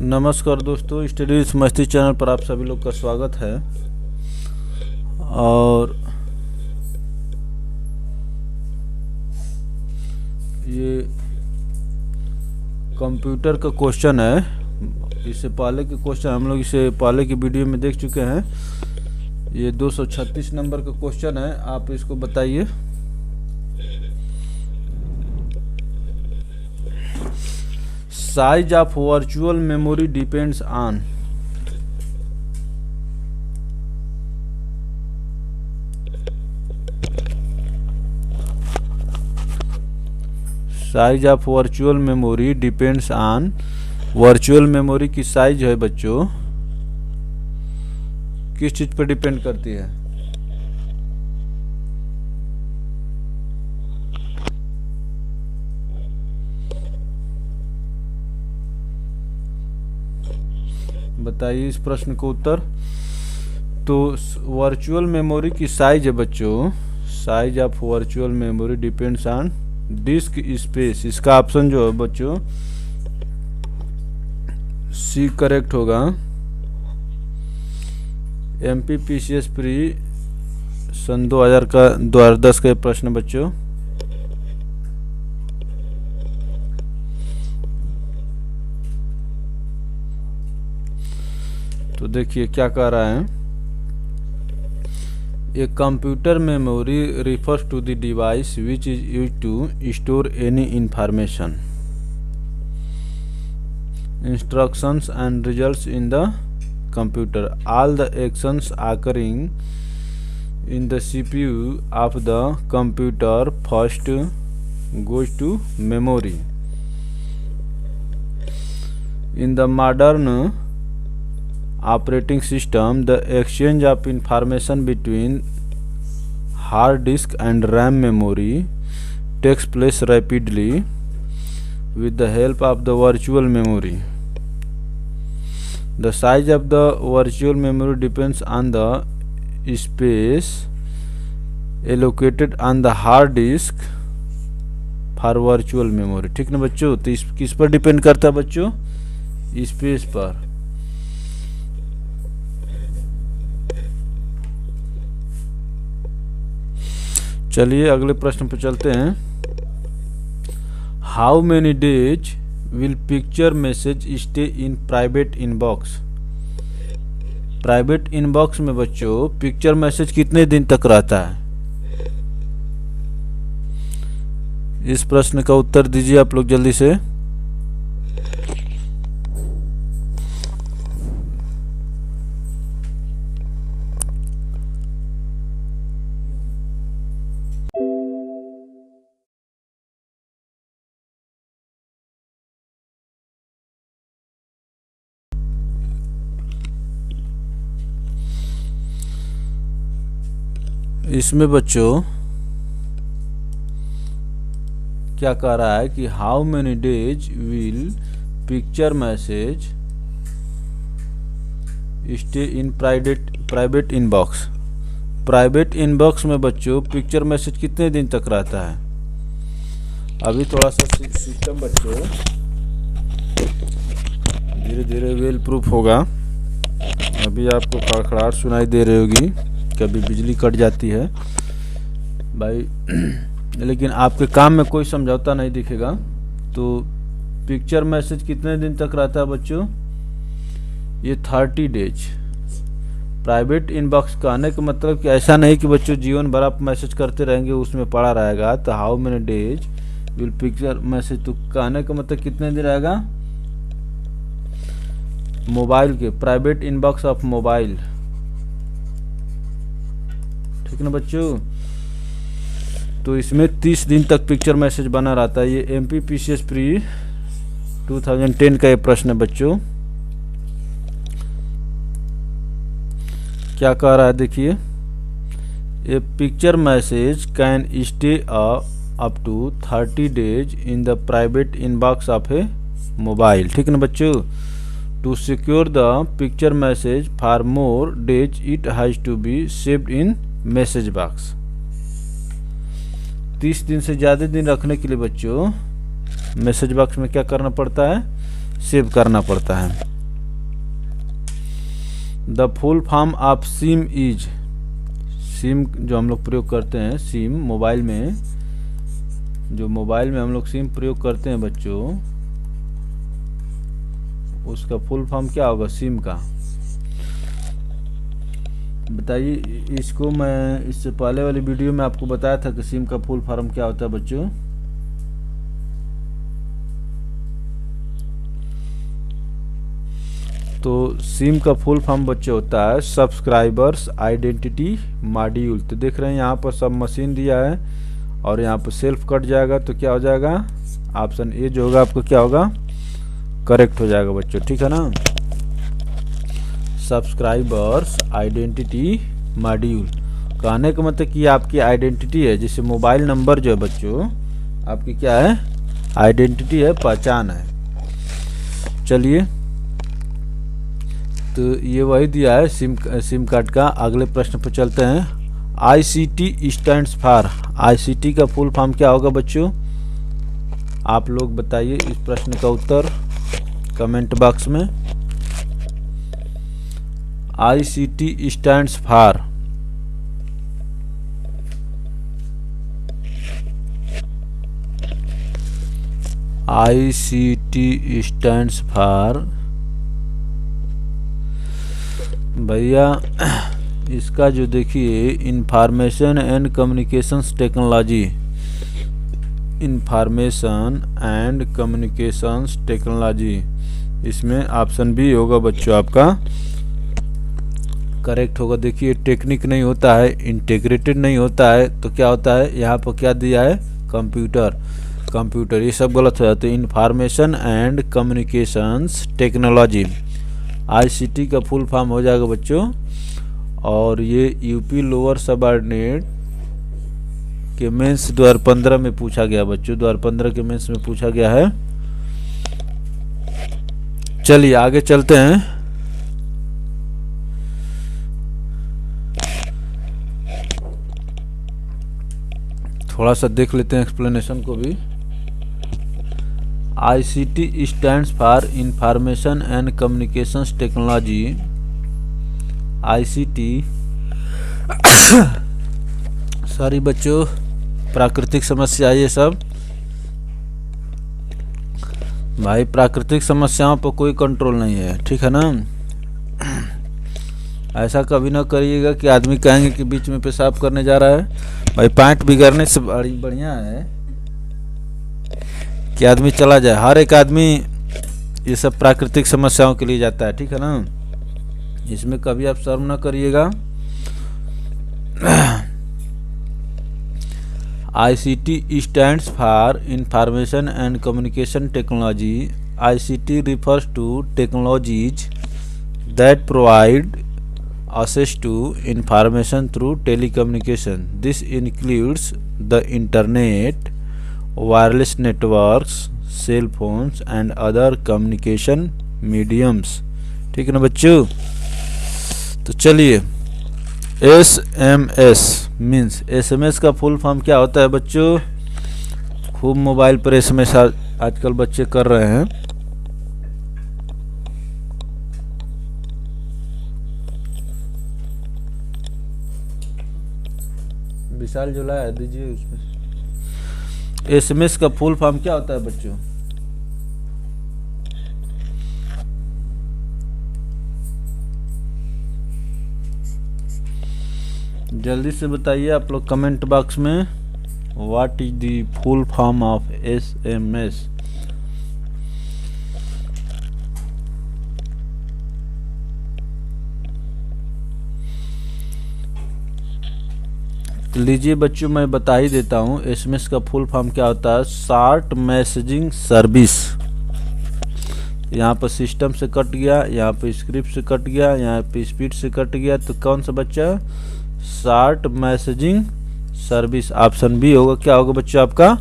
नमस्कार दोस्तों, स्टडीज मस्ती चैनल पर आप सभी लोग का स्वागत है। और ये कंप्यूटर का क्वेश्चन है। इससे पहले के क्वेश्चन हम लोग इसे पहले की वीडियो में देख चुके हैं। ये 236 नंबर का क्वेश्चन है, आप इसको बताइए। Size of virtual memory depends on size of virtual memory depends on. Virtual memory की साइज है बच्चों किस चीज पर डिपेंड करती है? बताइए इस प्रश्न को उत्तर। तो वर्चुअल मेमोरी की साइज है बच्चों, size of virtual memory depends on disc space. इसका ऑप्शन जो है बच्चों सी करेक्ट होगा। MPPCS प्री सन 2010 का प्रश्न बच्चों। तो देखिए क्या कह रहा है। A computer memory refers to the device which is use to store any information, instructions and results in the computer. All the actions occurring in the CPU of the computer first goes to memory. In the modern operating system, the exchange of information between hard disk and RAM memory takes place rapidly with the help of the virtual memory. The size of the virtual memory depends on the space allocated on the hard disk for virtual memory. ठीक ना बच्चों? तो इस किस पर depend करता है बच्चों? स्पेस पर। चलिए अगले प्रश्न पर चलते हैं। How many days will picture message stay in private inbox? Private inbox में बच्चों पिक्चर मैसेज कितने दिन तक रहता है? इस प्रश्न का उत्तर दीजिए आप लोग जल्दी से। इसमें बच्चों क्या कह रहा है कि how many days will picture message stay in private inbox. Private inbox में बच्चों पिक्चर मैसेज कितने दिन तक रहता है? अभी थोड़ा सा सिस्टम बच्चों धीरे धीरे वेल प्रूफ होगा। अभी आपको खड़खड़ाहट सुनाई दे रही होगी, कभी बिजली कट जाती है भाई, लेकिन आपके काम में कोई समझौता नहीं दिखेगा। तो पिक्चर मैसेज कितने दिन तक रहता है बच्चों? ये 30 डेज। प्राइवेट इनबॉक्स कहने का मतलब कि ऐसा नहीं कि बच्चों जीवन भर आप मैसेज करते रहेंगे उसमें पड़ा रहेगा। तो how many days will picture message, तो कहने का मतलब कितने दिन रहेगा? मोबाइल के प्राइवेट इनबॉक्स ऑफ मोबाइल, ठीक ना बच्चों? तो इसमें 30 दिन तक पिक्चर मैसेज बना रहता है। ये MPPCS प्री 2010 का ये प्रश्न है बच्चों। क्या कह रहा है देखिए। A picture message can stay up to 30 days in the private inbox of a mobile, ठीक ना बच्चों? To secure the picture message for more days it has to be saved in message box. 30 दिन से ज़्यादा दिन रखने के लिए बच्चों मैसेज बॉक्स में क्या करना पड़ता है? सेव करना पड़ता है। The full form of SIM is, SIM जो हम लोग प्रयोग करते हैं, सिम मोबाइल में, जो मोबाइल में हम लोग सिम प्रयोग करते हैं बच्चों, उसका फुल फॉर्म क्या होगा सिम का, बताइए। इसको मैं इससे पहले वाली वीडियो में आपको बताया था कि सिम का फुल फॉर्म क्या होता है बच्चों। तो सिम का फुल फॉर्म बच्चे होता है सब्सक्राइबर्स आइडेंटिटी मॉड्यूल। तो देख रहे हैं यहाँ पर सब मशीन दिया है और यहाँ पर सेल्फ कट जाएगा तो क्या हो जाएगा, ऑप्शन ए जो होगा आपको क्या होगा, करेक्ट हो जाएगा बच्चों, ठीक है ना। सब्सक्राइबर्स आइडेंटिटी मॉड्यूल, कहने का मतलब कि आपकी आइडेंटिटी है, जैसे मोबाइल नंबर जो है बच्चों आपकी क्या है, आइडेंटिटी है, पहचान है। चलिए, तो ये वही दिया है सिम कार्ड का। अगले प्रश्न पर चलते हैं। ICT स्टैंड्स फॉर, ICT का फुल फॉर्म क्या होगा बच्चों, आप लोग बताइए इस प्रश्न का उत्तर कमेंट बॉक्स में। ICT stands for, ICT stands for, भैया इसका जो देखिए information and communications technology, information and communications technology, इसमें ऑप्शन बी होगा बच्चों आपका करेक्ट होगा। देखिए टेक्निक नहीं होता है, इंटीग्रेटेड नहीं होता है, तो क्या होता है यहाँ पर क्या दिया है, कंप्यूटर, ये सब गलत हो जाता है। Information and communications technology, ICT का फुल फॉर्म हो जाएगा बच्चों। और ये यूपी लोअर सबऑर्डिनेट के मेंस 2015 में पूछा गया बच्चों, 2015 के मेंस में पूछा गया है। चलिए आगे चलते हैं। थोड़ा सा देख लेते हैं एक्सप्लेनेशन को भी। ICT stands for information and communications technology. ICT sorry बच्चों, प्राकृतिक समस्या ये सब, भाई प्राकृतिक समस्याओं पर कोई कंट्रोल नहीं है, ठीक है ना। ऐसा कभी ना करिएगा कि आदमी कहेंगे कि बीच में पेशाब करने जा रहा है। भाई पैंट बिगड़ने से बढ़िया है कि आदमी चला जाए। हर एक आदमी ये सब प्राकृतिक समस्याओं के लिए जाता है, ठीक है ना। इसमें कभी आप शर्म ना करिएगा। ICT stands for Information and Communication Technology. ICT refers to technologies that provide access to information through telecommunication. This includes the internet, wireless networks, cell phones and other communication mediums, ठीक है ना बच्चों। तो चलिए, SMS मीन्स, SMS का full form क्या होता है बच्चों, खूब मोबाइल पर SMS आजकल बच्चे कर रहे हैं। विशाल जो लाया दीजिए उसमें। SMS का फुल फॉर्म क्या होता है बच्चों, जल्दी से बताइए आप लोग कमेंट बॉक्स में। What is the full form of SMS। लीजिए बच्चों मैं बता ही देता हूँ। SMS का फुल फॉर्म क्या होता है, शॉर्ट मैसेजिंग सर्विस। यहाँ पर सिस्टम से कट गया, यहाँ पे स्क्रिप्ट से कट गया, यहाँ पे स्पीड से कट गया, तो कौन सा बच्चा, short messaging service. Option B होगा क्या होगा बच्चों आपका,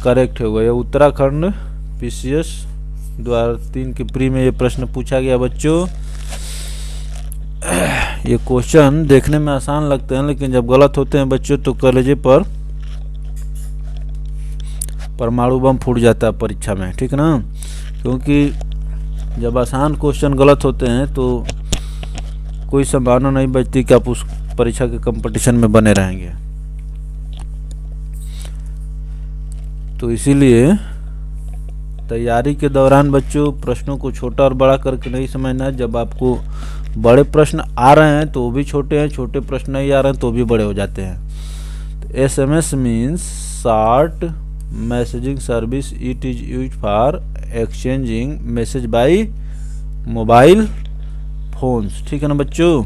करेक्ट होगा। ये उत्तराखंड PCS 2003 के प्री में ये प्रश्न पूछा गया बच्चों। ये क्वेश्चन देखने में आसान लगते हैं लेकिन जब गलत होते हैं बच्चों तो कलेजे पर परमाणु बम फूट जाता है परीक्षा में, ठीक ना। क्योंकि जब आसान क्वेश्चन गलत होते हैं तो कोई संभावना नहीं बचती कि आप उस परीक्षा के कंपटीशन में बने रहेंगे। तो इसीलिए तैयारी के दौरान बच्चों प्रश्नों को छोटा और बड़ा करके नहीं समझना। जब आपको बड़े प्रश्न आ रहे हैं तो भी छोटे हैं, छोटे प्रश्न नहीं आ रहे हैं तो भी बड़े हो जाते हैं। तो SMS means short messaging service, it is use for exchanging message bye mobile phones. ठीक है ना बच्चों।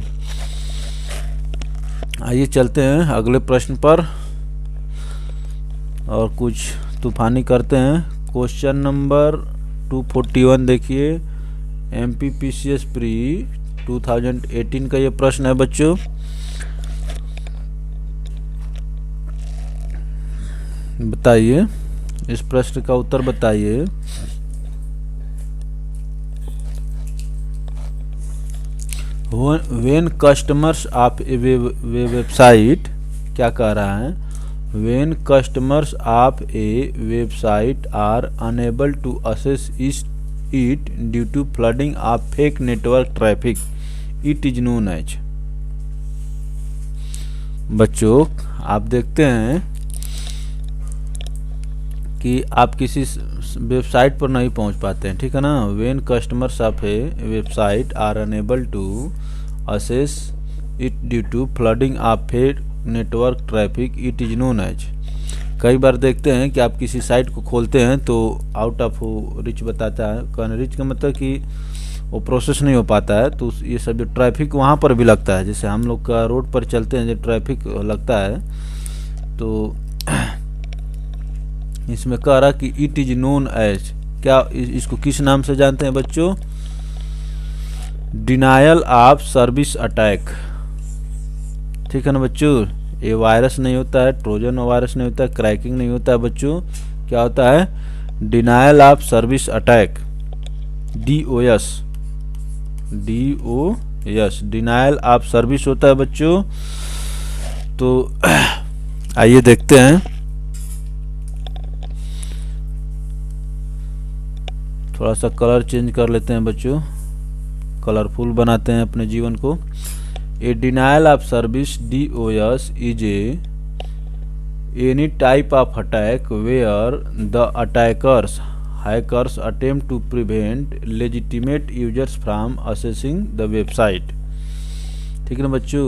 आइए चलते हैं अगले प्रश्न पर और कुछ तूफानी करते हैं। क्वेश्चन नंबर 241 देखिए, MPPCS प्री 2018 का ये प्रश्न है बच्चों। बताइए, इस प्रश्न का उत्तर बताइए। When customers of a website, क्या कह रहा है? When customers of a website are unable to access it due to flooding of fake network traffic, it is known as। बच्चों आप देखते हैं कि आप किसी वेबसाइट पर नहीं पहुंच पाते हैं, ठीक है ना। When customers of a website are unable to access it due to flooding of fake network traffic, it is known as. कई बार देखते हैं कि आप किसी साइट को खोलते हैं तो आउट ऑफ रिच बताता है। कहने रिच का मतलब कि वो प्रोसेस नहीं हो पाता है। तो ये सब जो ट्रैफिक वहाँ पर भी लगता है, जैसे हम लोग का रोड पर चलते हैं जो ट्रैफिक लगता है, तो इसमें कह रहा कि इट इज नोन एज। क्या इसको किस नाम से जानते हैं बच्चों? Denial of service attack. ठीक है ना बच्चों। ये वायरस नहीं होता है, ट्रोजन वायरस नहीं होता है, क्रैकिंग नहीं होता है बच्चों। क्या होता है? Denial of service attack, DOS, denial of service होता है बच्चों। तो आइए देखते हैं। थोड़ा सा कलर चेंज कर लेते हैं बच्चों, कलरफुल बनाते हैं अपने जीवन को। A denial of service, DOS, is any type of attack where the hackers attempt to prevent legitimate users from accessing the website। ठीक है ना बच्चों।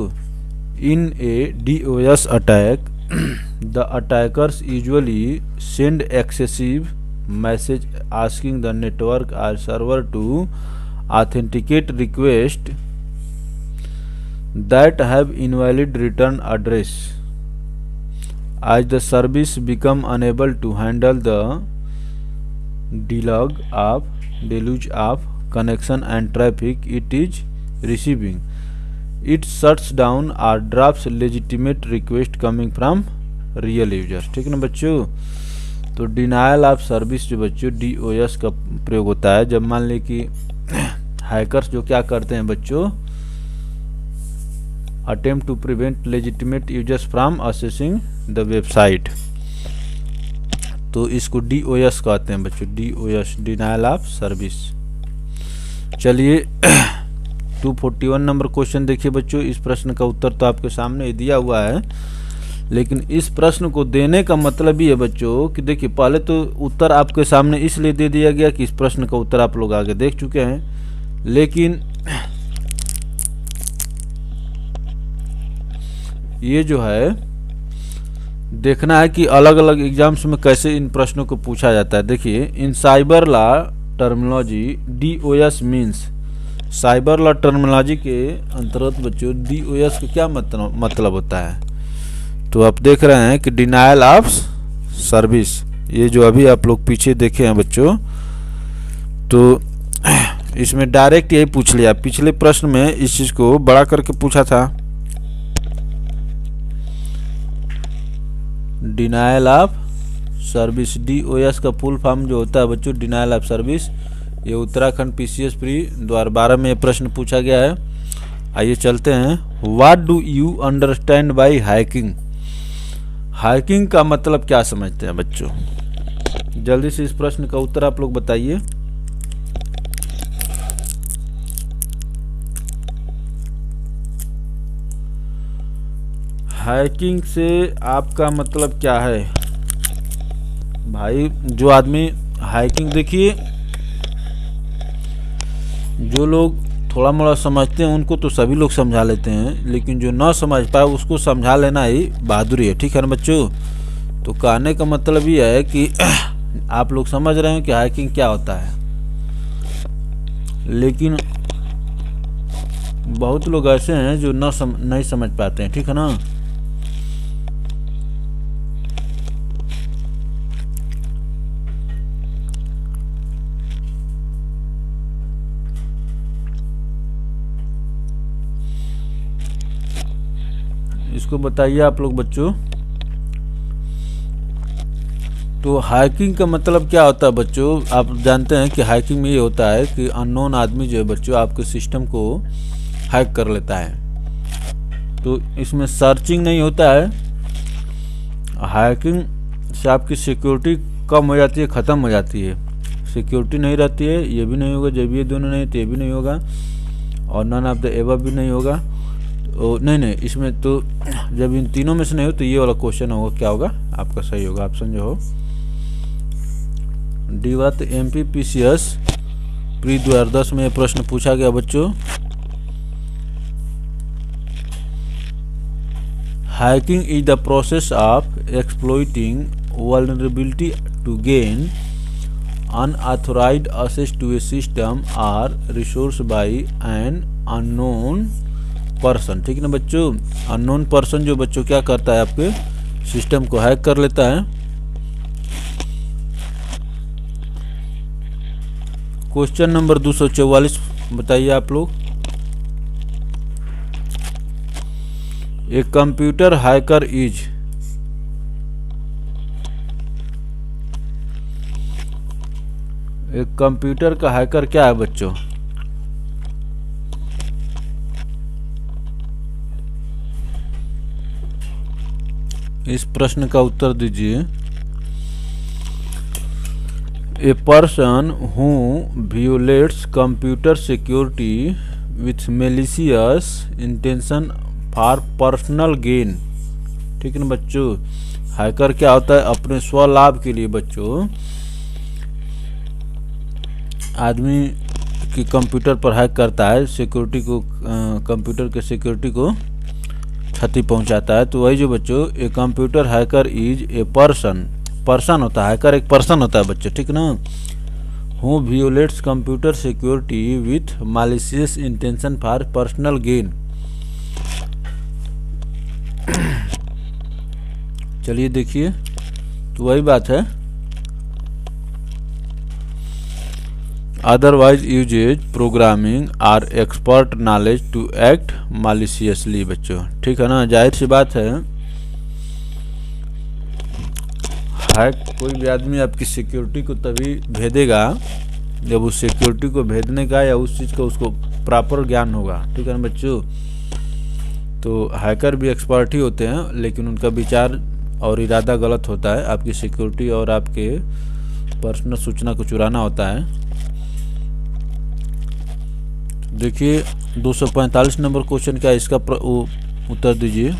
In a DOS attack, the attackers usually send excessive message asking the network or server to authenticate requests that have invalid return address। As the service become unable to handle the deluge of connection and traffic it is receiving, it shuts down or drops legitimate request coming from real users। ठीक है ना बच्चों। तो denial of service जो बच्चों DOS का प्रयोग होता है जब मान लें कि हैकर्स जो क्या करते हैं बच्चों, attempt to prevent legitimate users from accessing the website, तो इसको DOS कहते हैं बच्चों, DOS, डिनायल ऑफ सर्विस। चलिए 241 नंबर क्वेश्चन देखिए बच्चों। इस प्रश्न का उत्तर तो आपके सामने ही दिया हुआ है, लेकिन इस प्रश्न को देने का मतलब ही है बच्चों कि देखिए पहले तो उत्तर आपके सामने इसलिए दे दिया गया कि इस प्रश्न का उत्तर आप लोग आगे देख चुके हैं, लेकिन ये जो है देखना है कि अलग अलग एग्जाम्स में कैसे इन प्रश्नों को पूछा जाता है। देखिए in cyber law terminology DOS means, cyber law terminology के अंतर्गत बच्चों DOS का क्या मतलब होता है? तो आप देख रहे हैं कि डिनायल ऑफ सर्विस, ये जो अभी आप लोग पीछे देखे हैं बच्चों, तो इसमें डायरेक्ट यही पूछ लिया। पिछले प्रश्न में इस चीज को बड़ा करके पूछा था। डिनायल ऑफ सर्विस, DOS का फुल फॉर्म जो होता है बच्चों डिनायल ऑफ सर्विस, ये उत्तराखंड PCS प्री 2012 में ये प्रश्न पूछा गया है। आइए चलते हैं। What do you understand by hacking? Hacking का मतलब क्या समझते हैं बच्चों? जल्दी से इस प्रश्न का उत्तर आप लोग बताइए। हैकिंग से आपका मतलब क्या है भाई? जो आदमी हैकिंग, देखिए जो लोग थोड़ा मोड़ा समझते हैं उनको तो सभी लोग समझा लेते हैं, लेकिन जो ना समझ पाए उसको समझा लेना ही बहादुरी है, ठीक है ना बच्चों? तो कहने का मतलब ये है कि आप लोग समझ रहे हैं कि हैकिंग क्या होता है, लेकिन बहुत लोग ऐसे हैं जो नहीं समझ पाते हैं, ठीक है ना? इसको बताइए आप लोग बच्चों। तो हैकिंग का मतलब क्या होता है बच्चों? आप जानते हैं कि हैकिंग में ये होता है कि अननोन आदमी जो है बच्चों आपके सिस्टम को हैक कर लेता है। तो इसमें सर्चिंग नहीं होता है। हैकिंग से आपकी सिक्योरिटी कम हो जाती है, ख़त्म हो जाती है। सिक्योरिटी नहीं रहती है, ये भी नहीं होगा। जब ये दोनों नहीं तो ये भी नहीं होगा, और नन ऑफ द एबव भी नहीं होगा। तो नहीं, इसमें तो जब इन तीनों में से नहीं हो तो ये वाला क्वेश्चन होगा, क्या होगा आपका? सही होगा, ऑप्शन जो हो डी बात। MPPCS प्री 2010 में प्रश्न पूछा गया बच्चों। Hacking is the process of exploiting vulnerability to gain unauthorised access to a system और resource by an unknown person, ठीक है ना बच्चों? अननोन पर्सन जो बच्चों क्या करता है, आपके सिस्टम को हैक कर लेता है। क्वेश्चन नंबर 244 बताइए आप लोग। ए कंप्यूटर हैकर इज, एक कंप्यूटर का हैकर क्या है बच्चों? इस प्रश्न का उत्तर दीजिए। A person who violates computer security with malicious intention for personal gain, ठीक है ना बच्चों? हैकर क्या होता है? अपने स्वलाभ के लिए बच्चों आदमी की कंप्यूटर पर हैक करता है, सिक्योरिटी को, कंप्यूटर के सिक्योरिटी को क्षति पहुंचाता है। तो वही जो बच्चों, a computer hacker is a person होता है। हैकर एक पर्सन होता है बच्चों, ठीक ना? Who violates computer security with malicious intention for personal gain. चलिए देखिए, तो वही बात है। Otherwise uses programming or expert knowledge to act maliciously बच्चों, ठीक है ना? जाहिर सी बात है, हैक कोई भी आदमी आपकी सिक्योरिटी को तभी भेदेगा जब उस सिक्योरिटी को भेदने का या उस चीज़ का उसको प्रॉपर ज्ञान होगा, ठीक है ना बच्चों? तो हैकर भी एक्सपर्ट ही होते हैं, लेकिन उनका विचार और इरादा गलत होता है। आपकी सिक्योरिटी और आपके पर्सनल सूचना को चुराना होता है। देखिए 245 नंबर क्वेश्चन क्या है, इसका उत्तर दीजिए।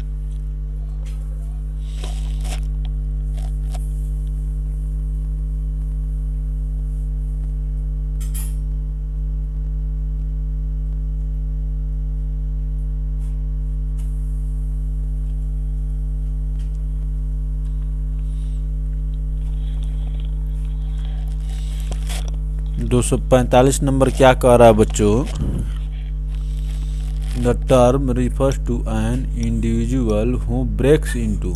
दो 245 नंबर क्या कह रहा है बच्चों? The term refers to an individual who breaks into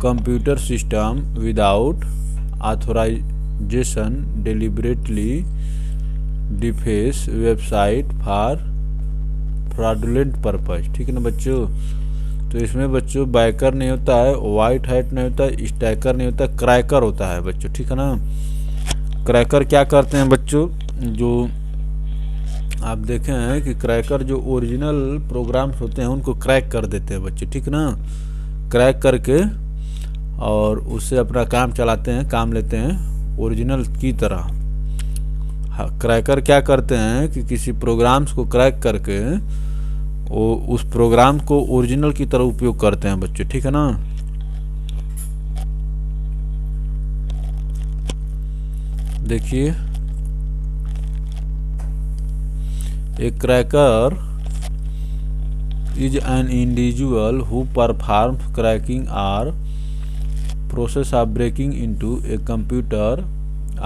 computer system without authorization deliberately deface website for fraudulent purpose, ठीक है ना बच्चों? तो इसमें बच्चों बैकर नहीं होता है, वाइट हैट नहीं होता है, स्टैकर नहीं होता है, क्रैकर होता है बच्चों, ठीक है ना? क्रैकर क्या करते हैं बच्चों? जो आप देखे हैं कि क्रैकर जो ओरिजिनल प्रोग्राम्स होते हैं उनको क्रैक कर देते हैं बच्चे, ठीक ना? क्रैक करके और उससे अपना काम चलाते हैं, काम लेते हैं ओरिजिनल की तरह। क्रैकर क्या करते हैं कि किसी प्रोग्राम्स को क्रैक करके वो उस प्रोग्राम को ओरिजिनल की तरह उपयोग करते हैं बच्चों, ठीक है ना। देखिए, ए cracker is an individual who performs cracking or process of breaking into a computer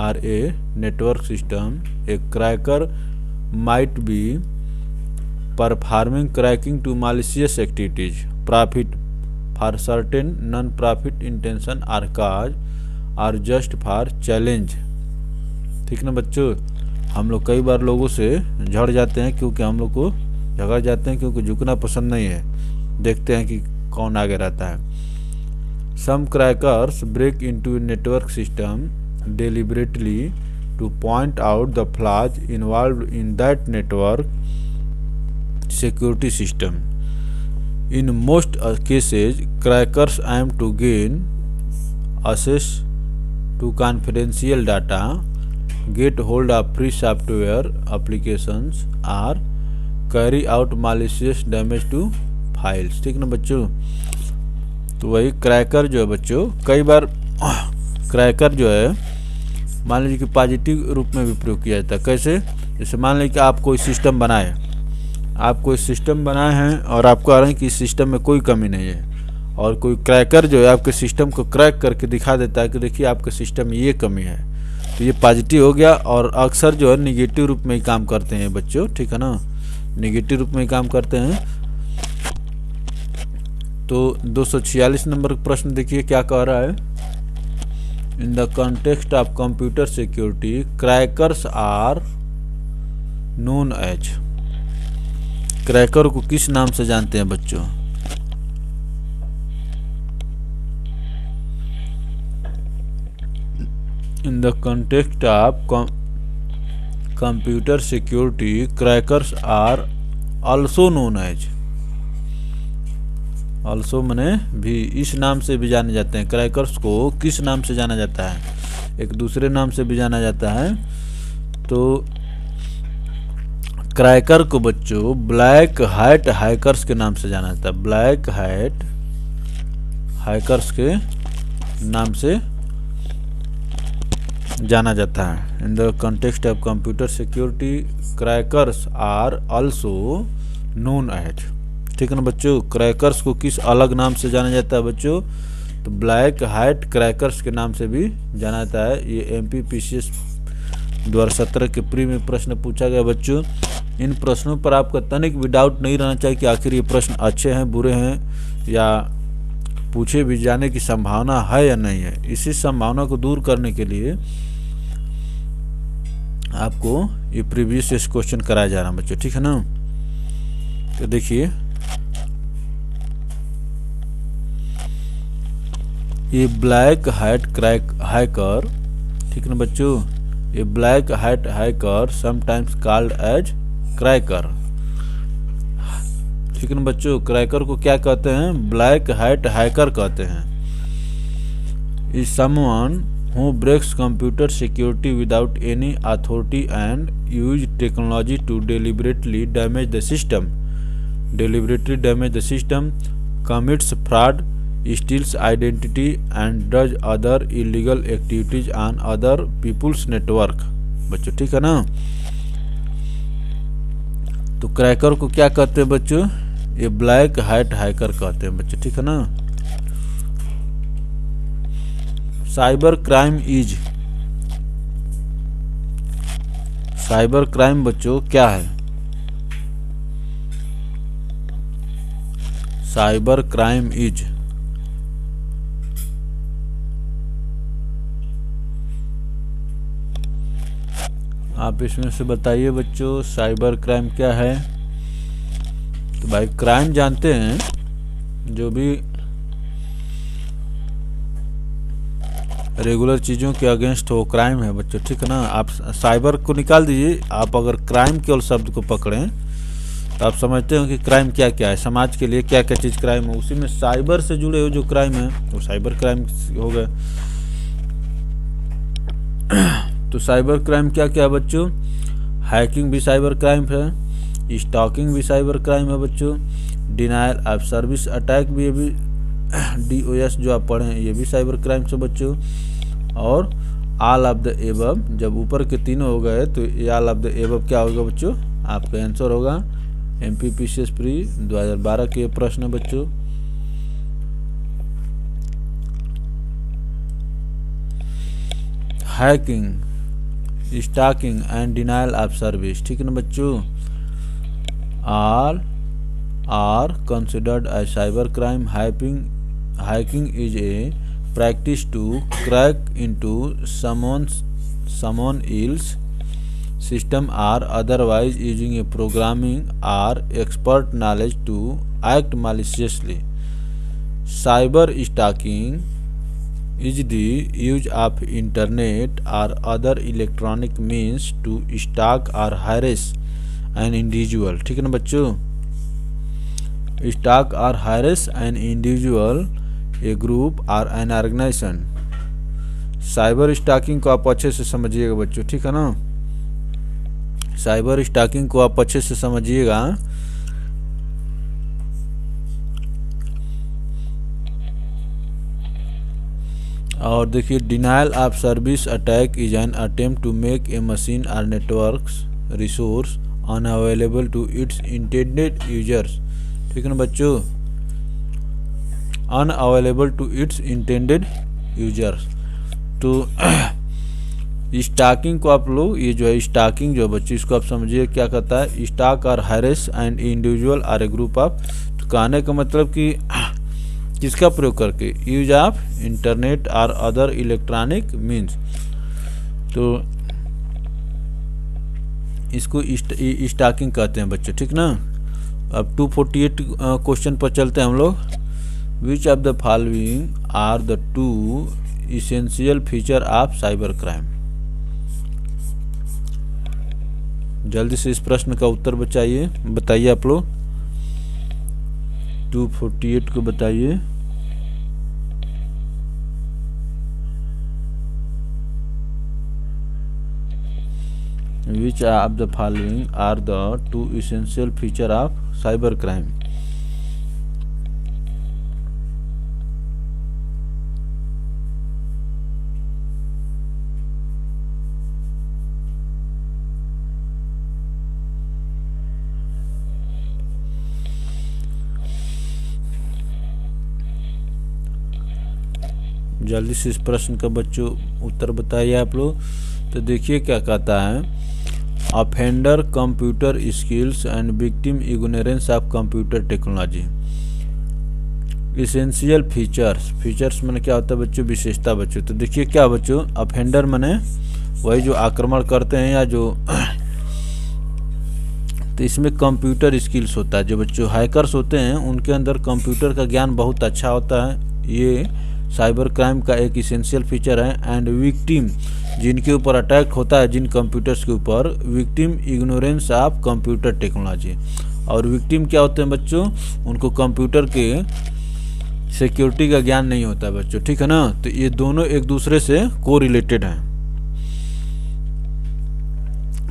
or a network system. A cracker might be performing cracking to malicious activities, profit for certain non-profit intention or cause, or just for challenge। ठीक ना बच्चों, हम लोग कई बार लोगों से झड़ जाते हैं क्योंकि हम लोग को झगड़ जाते हैं क्योंकि झुकना पसंद नहीं है, देखते हैं कि कौन आगे रहता है। Some crackers break into network system deliberately to point out the flaws involved in that network security system. In most cases, crackers aim to gain access to confidential data, get hold of free software applications, or carry out malicious damage to files। ठीक ना बच्चों, तो वही cracker जो है बच्चों, कई बार cracker जो है मान लीजिए कि पॉजिटिव रूप में भी प्रयोग किया जाता है। कैसे? जैसे मान लीजिए कि आप कोई सिस्टम बनाए, आप कोई सिस्टम बनाए हैं और आपको आ रहा है कि इस सिस्टम में कोई कमी नहीं है, और कोई क्रैकर जो है आपके सिस्टम को क्रैक करके दिखा देता है कि देखिए आपके सिस्टम में ये कमी है, तो ये पॉजिटिव हो गया। और अक्सर जो है निगेटिव रूप में ही काम करते हैं बच्चों, ठीक है ना, निगेटिव रूप में ही काम करते हैं। तो 246 नंबर प्रश्न देखिए क्या कह रहा है। In the context of computer security crackers are known as. Cracker को किस नाम से जानते हैं बच्चों? In the context of computer security crackers are also known as. Also मने भी, इस नाम से भी जाने जाते हैं। क्रैकर्स को किस नाम से जाना जाता है? एक दूसरे नाम से भी जाना जाता है। तो क्रैकर को बच्चों ब्लैक हैट हैकर्स के नाम से जाना जाता है। ब्लैक हैट हैकर्स के नाम से जाना जाता है। In the context of computer security crackers are also known as. ठीक है ना बच्चों, क्रैकर्स को किस अलग नाम से जाना जाता है बच्चों? तो ब्लैक हैट क्रैकर्स के नाम से भी जाना जाता है। ये MPPCS 2017 के प्री में प्रश्न पूछा गया बच्चों। इन प्रश्नों पर आपका तनिक भी डाउट नहीं रहना चाहिए कि आखिर ये प्रश्न अच्छे हैं, बुरे हैं, या पूछे भी जाने की संभावना है या नहीं है। इसी संभावना को दूर करने के लिए आपको ये प्रीवियस क्वेश्चन कराया जा रहा है बच्चों, ठीक है ना। तो देखिए, ये ब्लैक हैट हैकर, ठीक है ना बच्चों, ये black hat hacker sometimes called as cracker. ठीक है ना बच्चों, क्रैकर को क्या कहते हैं? ब्लैक हैट हैकर कहते हैं। Is someone who breaks computer security without any authority and use technology to deliberately damage the system, commits fraud, steals identity and does other illegal activities on other people's network। बच्चों ठीक है ना। तो cracker को क्या कहते हैं बच्चों? ये ब्लैक हैट हैकर कहते हैं बच्चों, ठीक है ना। Cyber crime is, cyber crime बच्चों क्या है? साइबर क्राइम इज, आप इसमें से बताइए बच्चों साइबर क्राइम क्या है। तो भाई क्राइम जानते हैं, जो भी रेगुलर चीज़ों के अगेंस्ट हो क्राइम है बच्चों, ठीक है ना। आप साइबर को निकाल दीजिए, आप अगर क्राइम केवल शब्द को पकड़ें तो आप समझते हो कि क्राइम क्या क्या है, समाज के लिए क्या क्या चीज़ क्राइम है। उसी में साइबर से जुड़े हुए जो क्राइम है वो साइबर क्राइम हो गए। तो साइबर क्राइम क्या क्या है बच्चों? हैकिंग भी साइबर क्राइम है, स्टॉकिंग भी साइबर क्राइम है बच्चों। डिनायल ऑफ सर्विस अटैक भी, ये भी DOS जो आप पढ़े हैं ये भी साइबर क्राइम से बच्चों। और ऑल ऑफ द एबव, जब ऊपर के तीनों हो गए तो ऑल ऑफ द एबव क्या होगा बच्चों, आपका आंसर होगा। MPPCS प्री 2012 के प्रश्न है बच्चों। Hacking, stalking and denial of service, ठीक है ना बच्चों, all are considered as cyber crime. Hacking is a practice to crack into someone else's system or otherwise using a programming or expert knowledge to act maliciously. Cyber stalking is the use of internet or other electronic means to stalk or harass an individual, ठीक है ना बच्चों, stalk or harass an individual, A group और N organisation. Cyber stalking को आप अच्छे से समझिएगा बच्चों, ठीक है ना, साइबर स्टॉकिंग को आप अच्छे से समझिएगा। और देखिए, denial of service attack is an attempt to make a machine और networks resource unavailable to its intended users, ठीक है ना बच्चों, unavailable to its intended users. तो स्टॉकिंग को आप लोग, ये जो है स्टॉकिंग जो बच्चे, इसको आप समझिए क्या कहता है, स्टॉक और harass and individual or a group of. तो कहने का मतलब कि किसका प्रयोग करके, यूज ऑफ इंटरनेट और अदर इलेक्ट्रॉनिक मीन्स। तो इसको स्टॉकिंग कहते हैं बच्चे, ठीक ना। अब 248 क्वेश्चन पर चलते हैं हम लोग। Which of the following are the two essential feature of cyber crime? जल्दी से इस प्रश्न का उत्तर बताइए आप लोग। 248 को बताइए। Which of the following are the two essential feature of cyber crime? जल्दी से इस प्रश्न का बच्चों उत्तर बताइए आप लोग। तो देखिए क्या कहता है, offender computer skills and victim ignorance of computer technology. Essential features माने क्या होता है बच्चों, विशेषता बच्चों। तो देखिए क्या बच्चों, ऑफेंडर माने वही जो आक्रमण करते हैं या जो तो इसमें कंप्यूटर स्किल्स होता है, जो बच्चों हैकर्स होते हैं उनके अंदर कंप्यूटर का ज्ञान बहुत अच्छा होता है, ये साइबर क्राइम का एक इसेंशियल फीचर है। एंड विक्टिम, जिनके ऊपर अटैक होता है, जिन कंप्यूटर्स के ऊपर, victim ignorance of computer technology. और विक्टिम क्या होते हैं बच्चों, उनको कंप्यूटर के सिक्योरिटी का ज्ञान नहीं होता है बच्चों, ठीक है ना। तो ये दोनों एक दूसरे से को रिलेटेड हैं,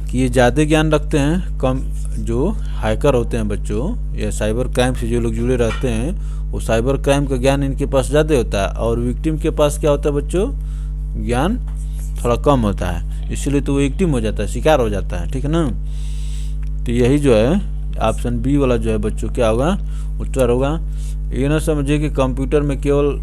कि ये ज़्यादा ज्ञान रखते हैं, कम जो हैकर होते हैं बच्चों, या साइबर क्राइम से जो लोग जुड़े रहते हैं, वो साइबर क्राइम का ज्ञान इनके पास ज़्यादा होता है। और विक्टिम के पास क्या होता है बच्चों, ज्ञान थोड़ा कम होता है, इसीलिए तो वो विक्टिम हो जाता है, शिकार हो जाता है, ठीक है ना। तो यही जो है ऑप्शन बी वाला जो है बच्चों क्या होगा, उत्तर होगा। ये ना समझिए कि कंप्यूटर में केवल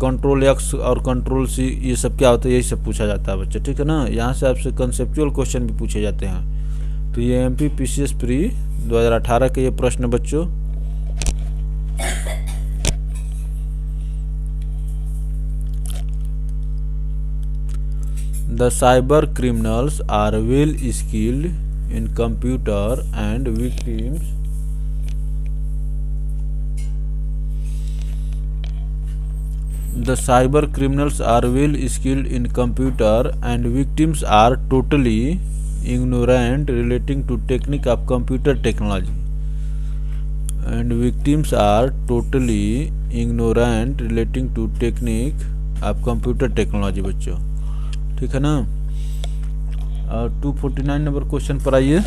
कंट्रोल X और कंट्रोल C ये सब क्या होता है, यही सब पूछा जाता है बच्चे, ठीक है ना। यहाँ से आपसे कंसेप्चुअल क्वेश्चन भी पूछे जाते हैं। तो ये MPPCS प्री 2018 के ये प्रश्न बच्चों। The cyber criminals are well skilled in computer and victims The cyber criminals are well skilled in computer and victims are totally ignorant relating to technique of computer technology. And victims are totally ignorant relating to technique of computer technology बच्चों, ठीक है ना। और 249 number question पर आइए।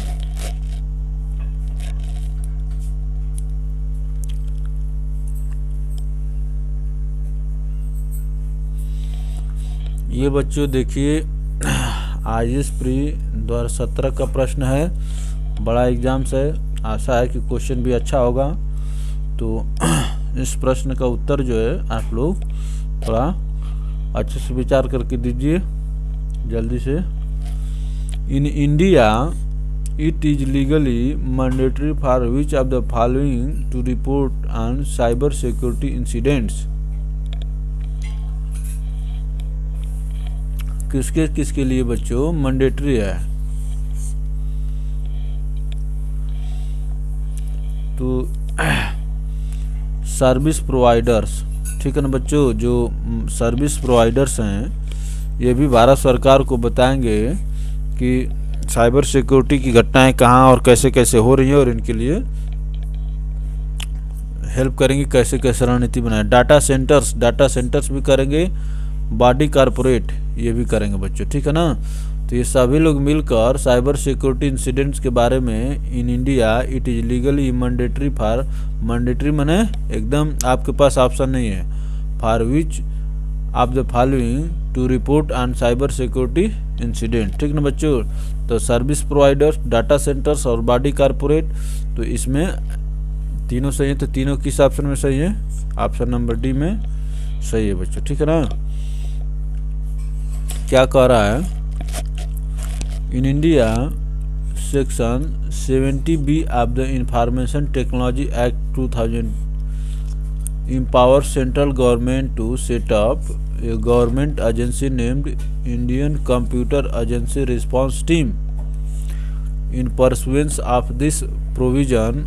ये बच्चों देखिए IAS प्री 2017 का प्रश्न है, बड़ा एग्जाम्स है, आशा है कि क्वेश्चन भी अच्छा होगा। तो इस प्रश्न का उत्तर जो है आप लोग थोड़ा अच्छे से विचार करके दीजिए जल्दी से। In India it is legally mandatory for which of the following to report on cyber security incidents. किसके किसके लिए बच्चों मैंडेटरी है? तो सर्विस प्रोवाइडर्स, ठीक है ना बच्चों, जो सर्विस प्रोवाइडर्स हैं ये भी भारत सरकार को बताएंगे कि साइबर सिक्योरिटी की घटनाएं कहाँ और कैसे कैसे हो रही हैं और इनके लिए हेल्प करेंगे, कैसे कैसे रणनीति बनाए। डाटा सेंटर्स भी करेंगे, बॉडी कॉरपोरेट ये भी करेंगे बच्चों, ठीक है ना। तो ये सभी लोग मिलकर साइबर सिक्योरिटी इंसिडेंट्स के बारे में in India it is legally mandatory for, mandatory माने एकदम आपके पास ऑप्शन नहीं है, for which of the following to report on cyber security incident, ठीक ना बच्चों। तो सर्विस प्रोवाइडर्स, डाटा सेंटर्स और बॉडी कॉरपोरेट, तो इसमें तीनों सही है। तो तीनों किस ऑप्शन में सही है? ऑप्शन नंबर डी में सही है बच्चों, ठीक है ना। क्या कह रहा है? In India section 70B of the information technology act 2000 empowers central government to set up a government agency named Indian Computer Agency Response Team. In pursuance of this provision,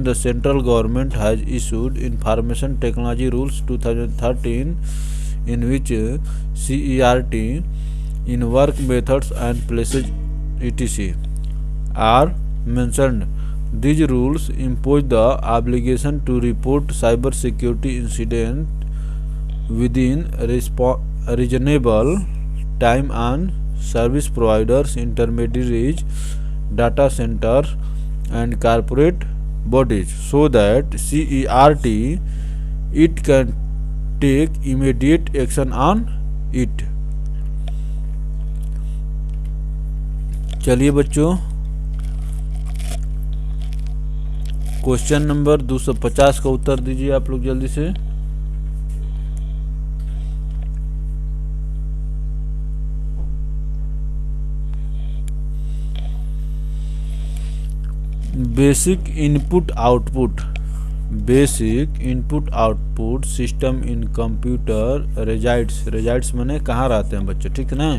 the central government has issued Information Technology Rules 2013, in which CERT in work methods and places etc. are mentioned. These rules impose the obligation to report cyber security incident within reasonable time on service providers, intermediaries, data centers, and corporate bodies, so that CERT it can take immediate action on it. चलिए बच्चों, question number 250 का उत्तर दीजिए आप लोग जल्दी से। Basic input output system in computer resides माने कहाँ रहते हैं बच्चों, ठीक है ना।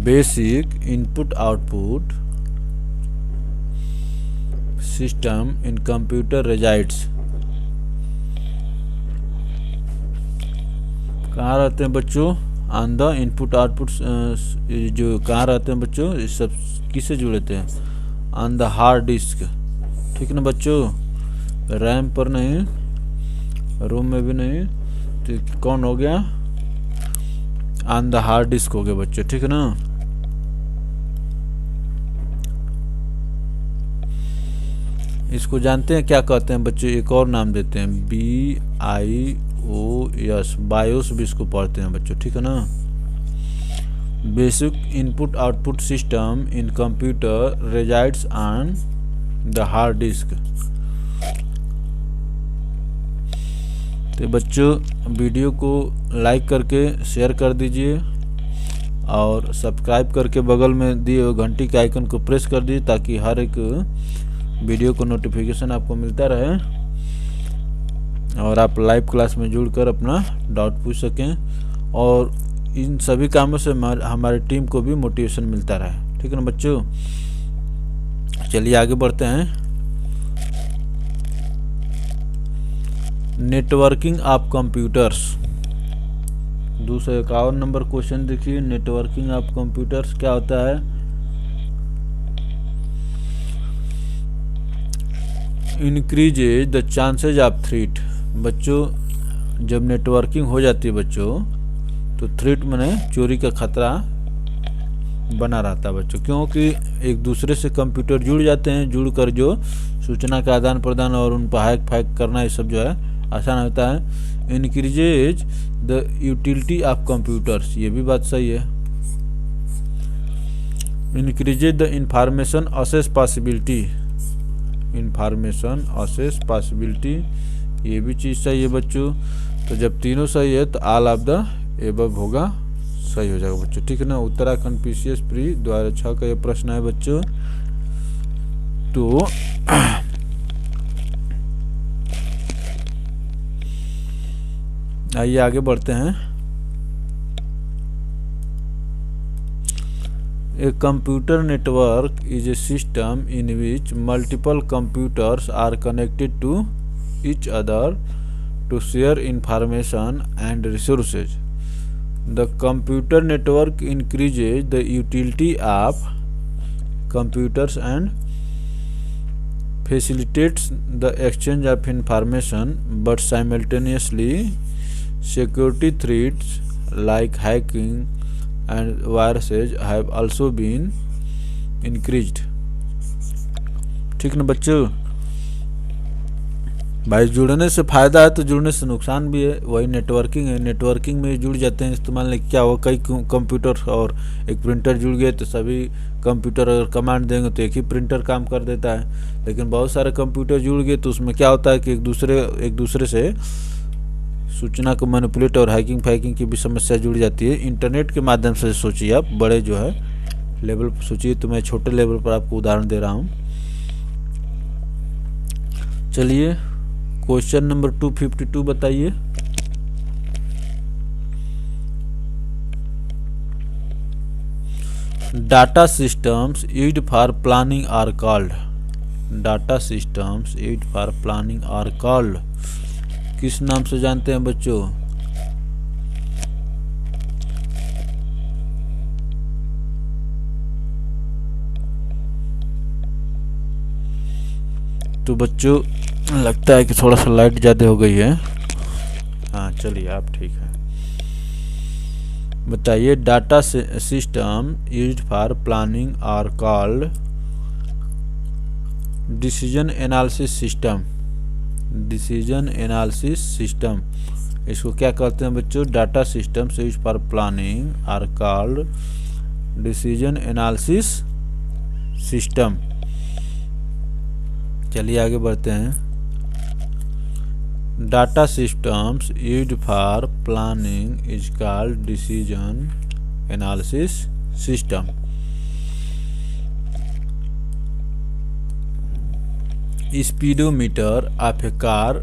Basic input output system in computer resides कहाँ रहते हैं बच्चों? ऑन द इनपुट आउटपुट, जो कहाँ रहते हैं बच्चों, इस सब किससे जुड़े थे? ऑन द हार्ड डिस्क, ठीक है ना बच्चों। रैम पर नहीं, रोम में भी नहीं, तो कौन हो गया? ऑन द हार्ड डिस्क हो गया बच्चों, ठीक है ना। इसको जानते हैं क्या कहते हैं बच्चों? एक और नाम देते हैं BIOS, बायोस भी इसको पढ़ते हैं बच्चों, ठीक है ना। Basic input output system in computer resides on the hard disk. तो बच्चों वीडियो को लाइक करके शेयर कर दीजिए और सब्सक्राइब करके बगल में दिए हुए घंटी के आइकन को प्रेस कर दीजिए, ताकि हर एक वीडियो को नोटिफिकेशन आपको मिलता रहे और आप लाइव क्लास में जुड़कर अपना डाउट पूछ सकें, और इन सभी कामों से हमारी टीम को भी मोटिवेशन मिलता रहे, ठीक है ना बच्चों। चलिए आगे बढ़ते हैं। Networking of computers, 251 number question देखिए। नेटवर्किंग ऑफ कंप्यूटर्स क्या होता है? Increases the chances of threat. बच्चों जब नेटवर्किंग हो जाती है बच्चों, तो थ्रेट माने चोरी का खतरा बना रहता है बच्चों, क्योंकि एक दूसरे से कंप्यूटर जुड़ जाते हैं, जुड़कर जो सूचना का आदान प्रदान और उन पर हैक फैक करना, ये सब जो है आसान होता है। Increases the utility of computers, ये भी बात सही है। Increases the information assess possibility, information assess possibility, ये भी चीज़ सही है बच्चों। तो जब तीनों सही है तो ऑल ऑफ द एबव होगा, सही हो जाएगा बच्चों, ठीक है ना। उत्तराखंड पीसीएस प्री 2006 का ये प्रश्न है बच्चों। तो आइए आगे बढ़ते हैं। A computer network is a system in which multiple computers are connected to each other to share information and resources. The computer network increases the utility of computers and facilitates the exchange of information, but simultaneously security threats like hacking and viruses have also been increased। ठीक ना बच्चों। भाई जुड़ने से फ़ायदा है तो जुड़ने से नुकसान भी है, वही नेटवर्किंग है। नेटवर्किंग में जुड़ जाते हैं इस्तेमाल नहीं, क्या हो, कई कंप्यूटर और एक प्रिंटर जुड़ गए तो सभी कंप्यूटर अगर कमांड देंगे तो एक ही प्रिंटर काम कर देता है। लेकिन बहुत सारे कंप्यूटर जुड़ गए तो उसमें क्या होता है कि एक दूसरे से सूचना को मैनिपुलेट और हैकिंग फैकिंग की भी समस्या जुड़ जाती है। इंटरनेट के माध्यम से सोचिए आप, बड़े जो है लेवल पर सोचिए, तो मैं छोटे लेवल पर आपको उदाहरण दे रहा हूँ। चलिए क्वेश्चन नंबर 252 बताइए। Data systems used for planning are called, data systems used for planning are called, किस नाम से जानते हैं बच्चों? तो बच्चों लगता है कि थोड़ा सा लाइट ज़्यादा हो गई है। हाँ चलिए आप ठीक है, बताइए। Data system used for planning are called decision analysis system, decision analysis system, इसको क्या कहते हैं बच्चों? Data systems used for planning are called decision analysis system. चलिए आगे बढ़ते हैं। Data systems used for planning is called decision analysis system. Speedometer of a car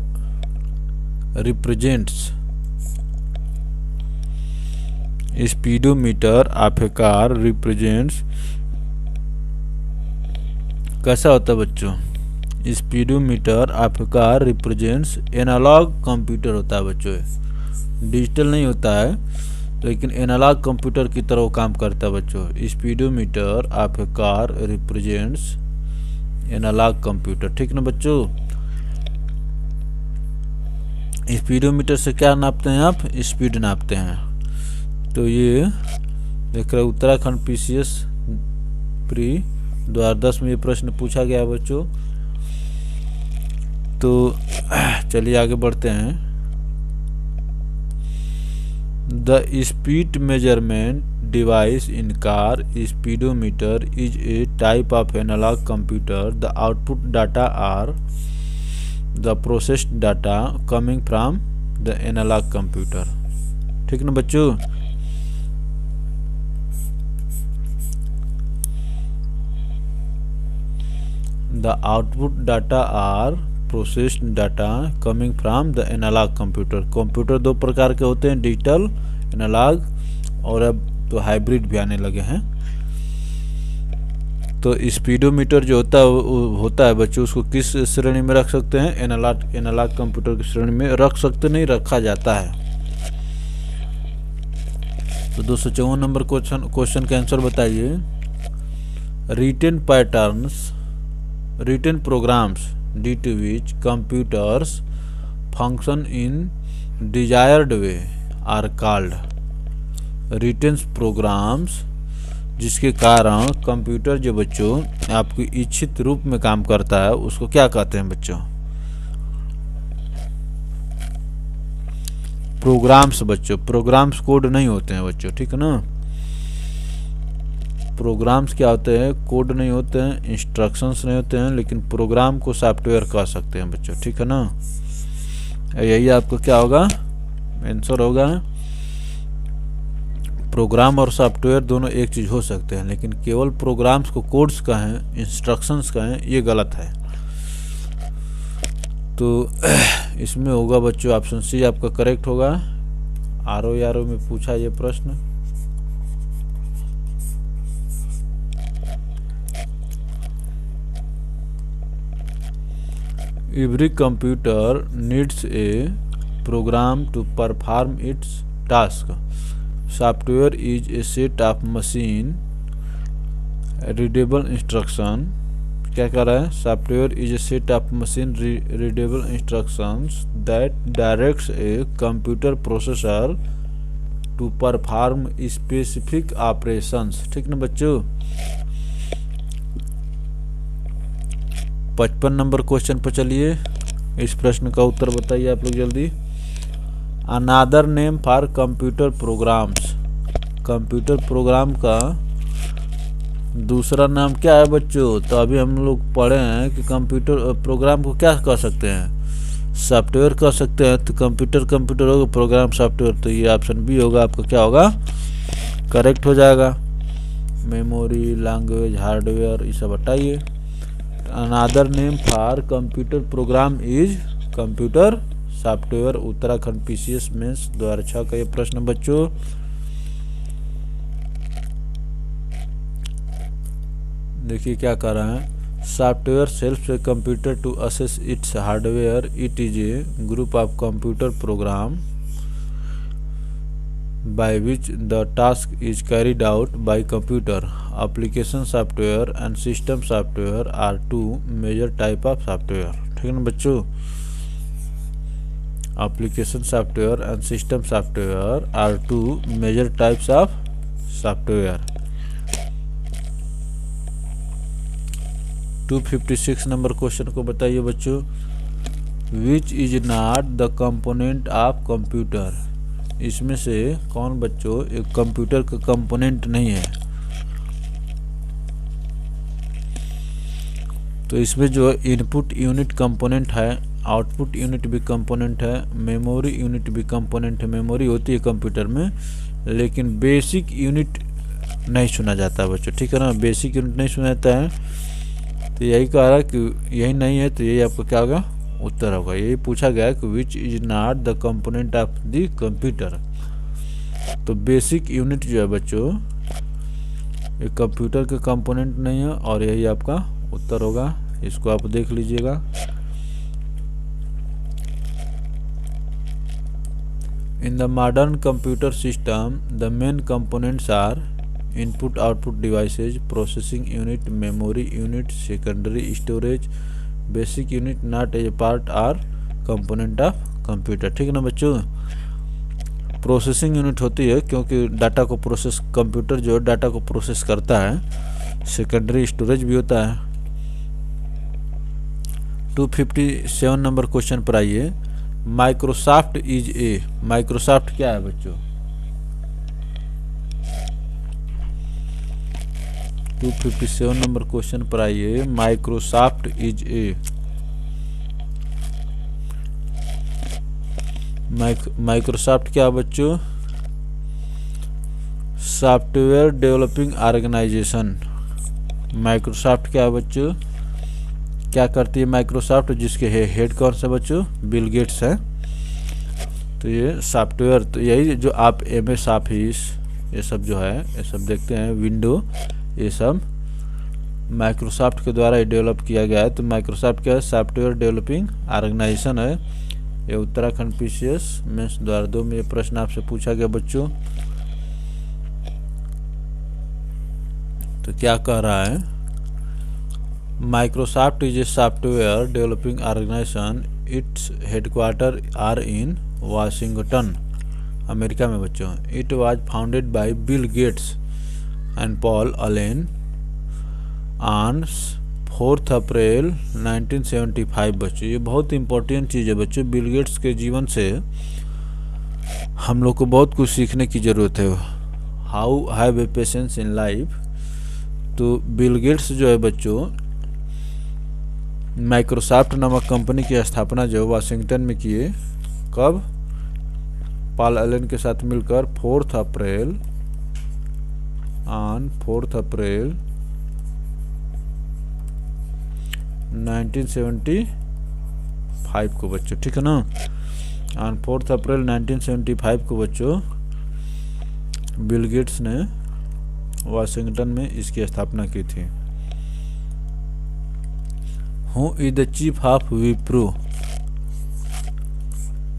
represents, speedometer of a car represents, कैसा होता है बच्चों? Speedometer of a car represents analogue computer होता है बच्चों, डिजिटल नहीं होता है लेकिन एनालॉग कंप्यूटर की तरह काम करता है बच्चों। Speedometer of a car represents analogue computer, ठीक ना बच्चों। स्पीडोमीटर से क्या नापते हैं आप? स्पीड नापते हैं। तो ये देख रहे उत्तराखंड पीसीएस प्री 2010 में ये प्रश्न पूछा गया है बच्चों। तो चलिए आगे बढ़ते हैं। The speed measurement device in car speedometer is a type of analog computer. The output data are the processed data coming from the analog computer, ठीक ना बच्चों। The output data are processed data coming from the analog computer। Computer दो प्रकार के होते हैं, digital, analogue, और अब तो हाइब्रिड भी आने लगे हैं। तो स्पीडोमीटर जो होता है बच्चों, उसको किस श्रेणी में रख सकते हैं? एनालॉग कंप्यूटर की श्रेणी में रख सकते, नहीं रखा जाता है। तो 254 नंबर क्वेश्चन का आंसर बताइए। Written patterns, written programs due to which computers function in desired way are called. Written programs जिसके कारण कंप्यूटर जो बच्चों आपकी इच्छित रूप में काम करता है उसको क्या कहते हैं बच्चों? प्रोग्राम्स बच्चों, प्रोग्राम्स कोड नहीं होते हैं बच्चों, ठीक है ना। प्रोग्राम्स क्या होते हैं, कोड नहीं होते हैं, इंस्ट्रक्शंस नहीं होते हैं, लेकिन प्रोग्राम को सॉफ्टवेयर कह सकते हैं बच्चों, ठीक है ना। यही आपको क्या होगा, आंसर होगा। प्रोग्राम और सॉफ्टवेयर दोनों एक चीज़ हो सकते हैं, लेकिन केवल प्रोग्राम्स को कोड्स कहें, इंस्ट्रक्शंस कहें, ये गलत है। तो इसमें होगा बच्चों ऑप्शन सी आपका करेक्ट होगा। आरओ में पूछा ये प्रश्न। Every computer needs a program to perform its task. Software is a set of machine readable instruction. क्या कर रहा है, software is a set of machine readable instructions that directs a computer processor to perform specific operations, ठीक ना बच्चों। 55 number question पर चलिए, इस प्रश्न का उत्तर बताइए आप लोग जल्दी। अनादर name for computer programs, computer program का दूसरा नाम क्या है बच्चों। तो अभी हम लोग पढ़े हैं कि कंप्यूटर प्रोग्राम को क्या कह सकते हैं, सॉफ्टवेयर कह सकते हैं। तो कंप्यूटर होगा, प्रोग्राम सॉफ्टवेयर, तो ये ऑप्शन बी होगा आपका, क्या होगा, करेक्ट हो जाएगा। मेमोरी, लैंग्वेज, हार्डवेयर, ये सब हटाइए। Another name for computer program is computer software. Uttarakhand PCS mains 2006 का ये प्रश्न बच्चों। देखिए क्या कर रहा है, software self a computer to assess its hardware. It is a group of computer program by which the task is carried out by computer. Application software and system software are two major type of software, ठीक है ना बच्चों। Application software and system software are two major types of software. 256 number question को बताइए बच्चों। Which is not the component of computer? इसमें से कौन बच्चों एक कंप्यूटर का कंपोनेंट नहीं है। तो इसमें जो इनपुट यूनिट कंपोनेंट है, आउटपुट यूनिट भी कंपोनेंट है, मेमोरी यूनिट भी कंपोनेंट है। मेमोरी होती है कंप्यूटर में, लेकिन बेसिक यूनिट नहीं सुना जाता बच्चों, ठीक है ना। बेसिक यूनिट नहीं सुना जाता है, तो यही कह रहा है कि यही नहीं है, तो यही आपका क्या होगा, उत्तर होगा। यही पूछा गया कि which is not the component of the computer. तो बेसिक यूनिट जो है बच्चों, ये कंप्यूटर के कंपोनेंट नहीं है, और यही आपका उत्तर होगा। इसको आप देख लीजिएगा। In the modern computer system the main components are input output devices, processing unit, memory unit, secondary storage, basic unit not as a part or component of computer, ठीक है ना बच्चों। प्रोसेसिंग यूनिट होती है क्योंकि डाटा को process, computer जो है डाटा को प्रोसेस करता है। सेकेंडरी स्टोरेज भी होता है। 257 नंबर क्वेश्चन पर आइए। माइक्रोसॉफ्ट इज ए, माइक्रोसॉफ्ट क्या है बच्चों। 257 नंबर क्वेश्चन पर आइए। माइक्रोसॉफ्ट इज ए, माइक्रोसॉफ्ट क्या है बच्चों, सॉफ्टवेयर डेवलपिंग ऑर्गेनाइजेशन। माइक्रोसॉफ्ट क्या है बच्चों, क्या करती है माइक्रोसॉफ्ट, जिसके हेड कौन से बच्चों, बिल गेट्स है। तो ये सॉफ्टवेयर, तो यही जो आप MS ऑफिस ये सब जो है, ये सब देखते हैं, विंडो, ये सब माइक्रोसॉफ्ट के द्वारा ही डेवलप किया गया है। तो माइक्रोसॉफ्ट क्या है, सॉफ्टवेयर डेवलपिंग ऑर्गेनाइजेशन है। ये उत्तराखंड PCS मेंस 2002 में ये प्रश्न आपसे पूछा गया बच्चों। तो क्या कह रहा है, Microsoft is a software developing organisation, its headquarter are in Washington, America में बच्चों। It was founded by Bill Gates and Paul Allen on 4 April 1975 बच्चों। ये बहुत इंपॉर्टेंट चीज़ है बच्चों। बिल गेट्स के जीवन से हम लोग को बहुत कुछ सीखने की ज़रूरत है। How have a patience in life. तो बिल गेट्स जो है बच्चों, माइक्रोसॉफ्ट नामक कंपनी की स्थापना जो वाशिंगटन में किए, कब? पॉल एलन के साथ मिलकर 4 अप्रैल 1975 को बच्चों, ठीक है ना। ऑन 4 अप्रैल 1975 को बच्चों बिल गेट्स ने वाशिंगटन में इसकी स्थापना की थी। Who is the chief of Wipro.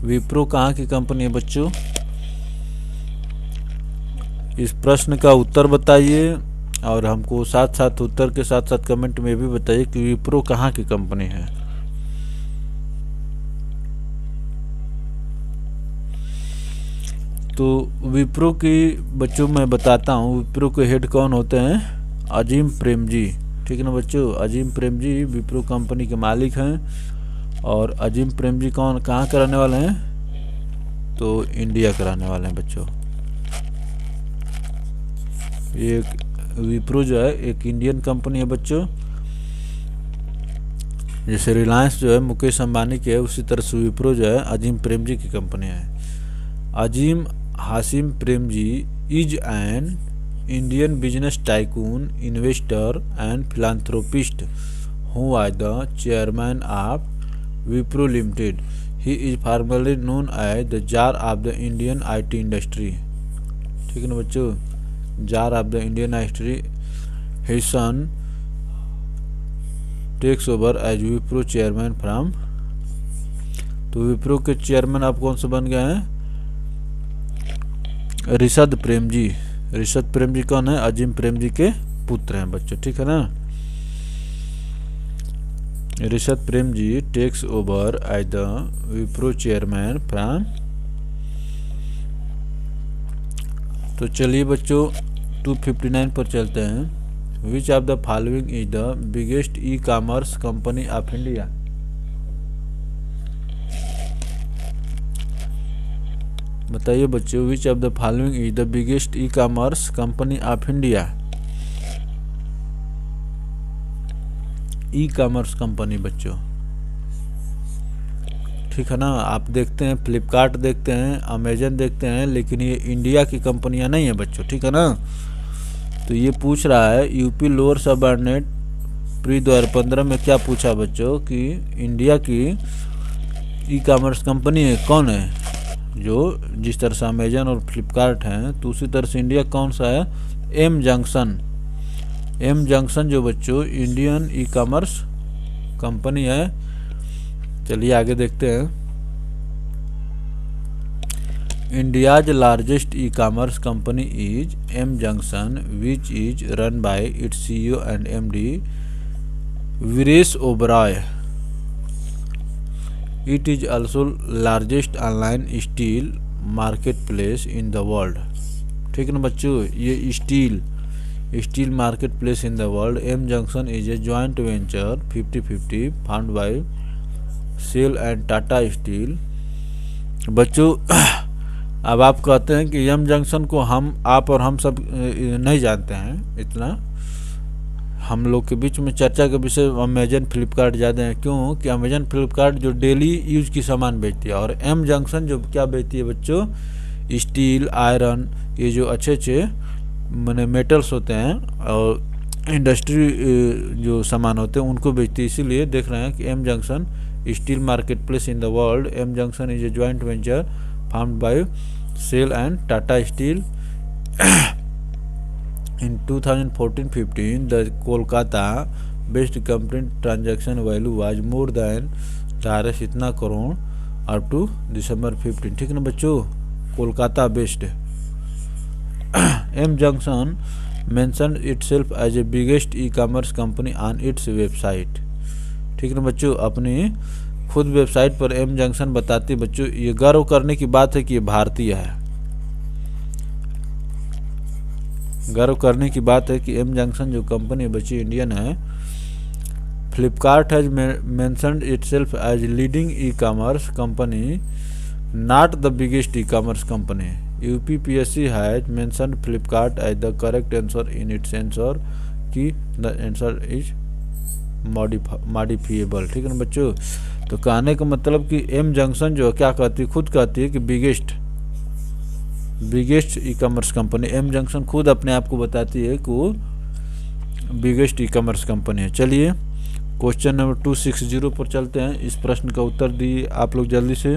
Wipro कहाँ की कंपनी है बच्चों? इस प्रश्न का उत्तर बताइए और हमको साथ साथ उत्तर के साथ साथ कमेंट में भी बताइए कि विप्रो कहाँ की कंपनी है। तो विप्रो की बच्चों मैं बताता हूँ, विप्रो के हेड कौन होते हैं? अजीम प्रेमजी, ठीक है ना बच्चों। अजीम प्रेमजी विप्रो कंपनी के मालिक हैं। और अजीम प्रेमजी कहाँ के रहने वाले हैं? तो इंडिया के रहने वाले हैं बच्चों। ये विप्रो जो है एक इंडियन कंपनी है बच्चों। जैसे रिलायंस जो है मुकेश अंबानी की है, उसी तरह से विप्रो जो है अजीम प्रेमजी की कंपनी है। Azim Hashim Premji is an Indian business tycoon, investor and philanthropist who was the chairman of Wipro Limited. He is formerly known as the Czar of the Indian IT industry. ठीक है ना बच्चों, jar of the Indian industry. His son takes over as Wipro chairman from। तो विप्रो के chairman आप कौन से बन गए हैं? ऋषद प्रेमजी। ऋषद प्रेमजी कौन है? अजीम प्रेमजी के पुत्र हैं बच्चों, ठीक है ना। Rishad Premji takes over as the Wipro chairman from. तो चलिए बच्चों 259 पर चलते हैं। Which of the following is the biggest e commerce company of India. बताइए बच्चों, which of the following is the biggest e commerce company of India. E commerce company बच्चों, ठीक है ना। आप देखते हैं फ्लिपकार्ट देखते हैं, अमेजन देखते हैं, लेकिन ये इंडिया की कंपनियां नहीं है बच्चों, ठीक है ना। तो ये पूछ रहा है यूपी लोअर सबऑर्डिनेट प्री 2015 में क्या पूछा बच्चों कि इंडिया की ई कॉमर्स कंपनी है कौन है। जो जिस तरह से अमेजन और फ्लिपकार्ट हैं, तो उसी तरह से इंडिया कौन सा है? M junction. एम जंक्शन जो बच्चों इंडियन ई कॉमर्स कंपनी है। चलिए आगे देखते हैं। India's largest e commerce company is M junction which is run by its CEO and MD Viresh Oberoi. It is also largest online steel market place in the world. ठीक है ना बच्चों, ये steel market place in the world. M junction is a joint venture 50-50 found by SAIL and Tata steel. बच्चों अब आप कहते हैं कि एम जंक्शन को आप और हम सब नहीं जानते हैं इतना। हम लोग के बीच में चर्चा के विषय अमेजन फ्लिपकार्ट ज़्यादा है। क्यों कि अमेजन फ्लिपकार्ट जो डेली यूज की सामान बेचती है, और एम जंक्शन जो क्या बेचती है बच्चों, स्टील, आयरन, ये जो अच्छे माने मेटल्स होते हैं और इंडस्ट्री जो सामान होते हैं उनको बेचती है। इसीलिए देख रहे हैं कि M junction steel market place in the world. M junction is a joint venture found by SAIL and Tata steel. In 2014-15, the Kolkata-based company transaction value was more than इतना करोड़ up to December 15। ठीक है ना बच्चों, Kolkata based. M junction mentioned itself as a biggest e-commerce company on its website। ठीक है ना बच्चों, अपनी खुद वेबसाइट पर एम जंक्शन बताती बच्चों, ये गर्व करने की बात है कि ये भारतीय है। गर्व करने की बात है कि एम जंक्शन जो कंपनी बच्ची इंडियन है। Flipkart has mentioned itself as leading e commerce company not the biggest e-commerce company. UPPSC has mentioned Flipkart as the correct answer in its answer कि the answer is modifiable. ठीक है ना बच्चों। तो कहने का मतलब कि एम जंक्शन जो क्या कहती है, खुद कहती है कि biggest e commerce company. M junction खुद अपने आप को बताती है कि वो बिगेस्ट ई कॉमर्स कंपनी है। चलिए क्वेश्चन नंबर 260 पर चलते हैं। इस प्रश्न का उत्तर दिए आप लोग जल्दी से।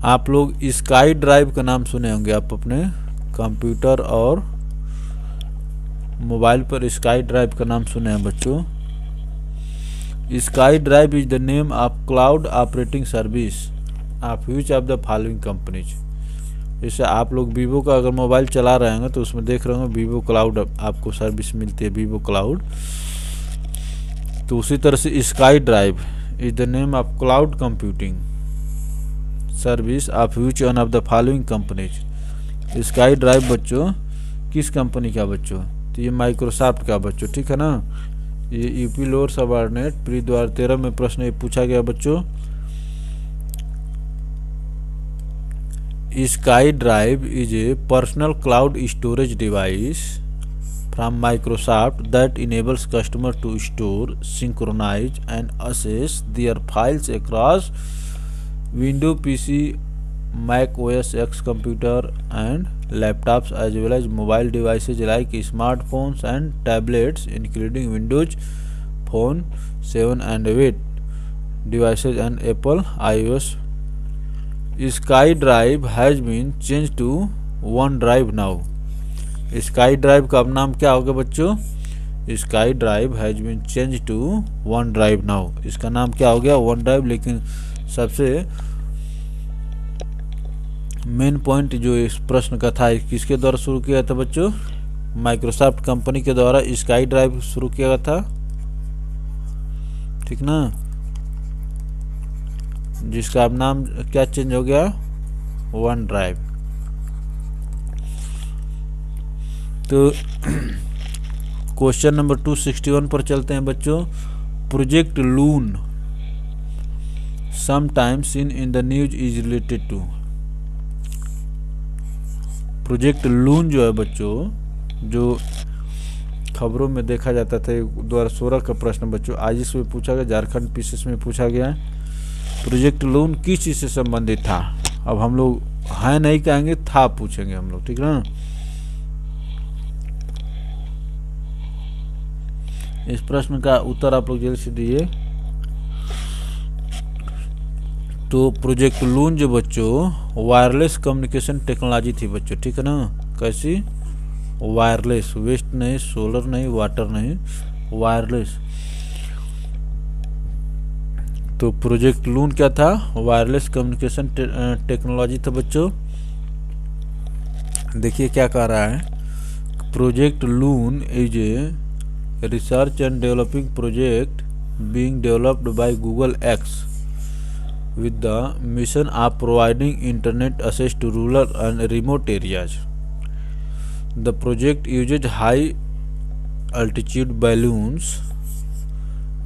आप लोग स्काई ड्राइव का नाम सुने होंगे, आप अपने कंप्यूटर और मोबाइल पर स्काई ड्राइव का नाम सुने हैं बच्चों। SkyDrive is the name of cloud operating service of which of the following companies. जैसे आप लोग वीवो का अगर मोबाइल चला रहे होंगे तो उसमें देख रहे होंगे वीवो क्लाउड आपको सर्विस मिलती है, वीवो क्लाउड। तो उसी तरह से sky drive is the name of cloud computing service of which one of the following companies. Sky drive बच्चों किस कंपनी का बच्चों? तो ये माइक्रोसॉफ्ट का बच्चों, ठीक है ना। ये यूपी लोअर सबऑर्डिनेट प्री 2013 में प्रश्न ये पूछा गया बच्चों। SkyDrive is a personal cloud storage device from Microsoft that enables customer to store, synchronise and access their files across window PC, Mac OS X computer and laptops as well as mobile devices like smartphones and tablets including Windows Phone 7 and 8 devices and Apple iOS. Sky Drive has been changed to OneDrive now. Sky Drive का अब नाम क्या होगा बच्चों? Sky Drive has been changed to OneDrive now. इसका नाम क्या हो गया? OneDrive। लेकिन सबसे मेन पॉइंट जो इस प्रश्न का था किसके द्वारा शुरू किया था बच्चों? माइक्रोसॉफ्ट कंपनी के द्वारा स्काई ड्राइव शुरू किया गया था, ठीक ना। जिसका अब नाम क्या चेंज हो गया? OneDrive. तो क्वेश्चन नंबर 261 पर चलते हैं बच्चों। Project Loon sometimes in the news is related to. Project Loon जो है बच्चों, जो खबरों में देखा जाता था, 2016 का प्रश्न बच्चों आज इसमें पूछा गया, झारखंड पीसीएस में पूछा गया है। प्रोजेक्ट लून किस चीज़ से संबंधित था? अब हम लोग है नहीं कहेंगे, था पूछेंगे हम लोग, ठीक ना। इस प्रश्न का उत्तर आप लोग जल्दी से दिए। तो प्रोजेक्ट लून जो बच्चों वायरलेस कम्युनिकेशन टेक्नोलॉजी थी बच्चों, ठीक है ना। कैसी? वायरलेस, वेस्ट नहीं, सोलर नहीं, वाटर नहीं, वायरलेस। तो प्रोजेक्ट लून क्या था? वायरलेस कम्युनिकेशन टेक्नोलॉजी था बच्चों। देखिए क्या कह रहा है। Project loon is a research and developing project being developed by Google x with the mission of providing internet access to rural and remote areas. The project uses high altitude balloons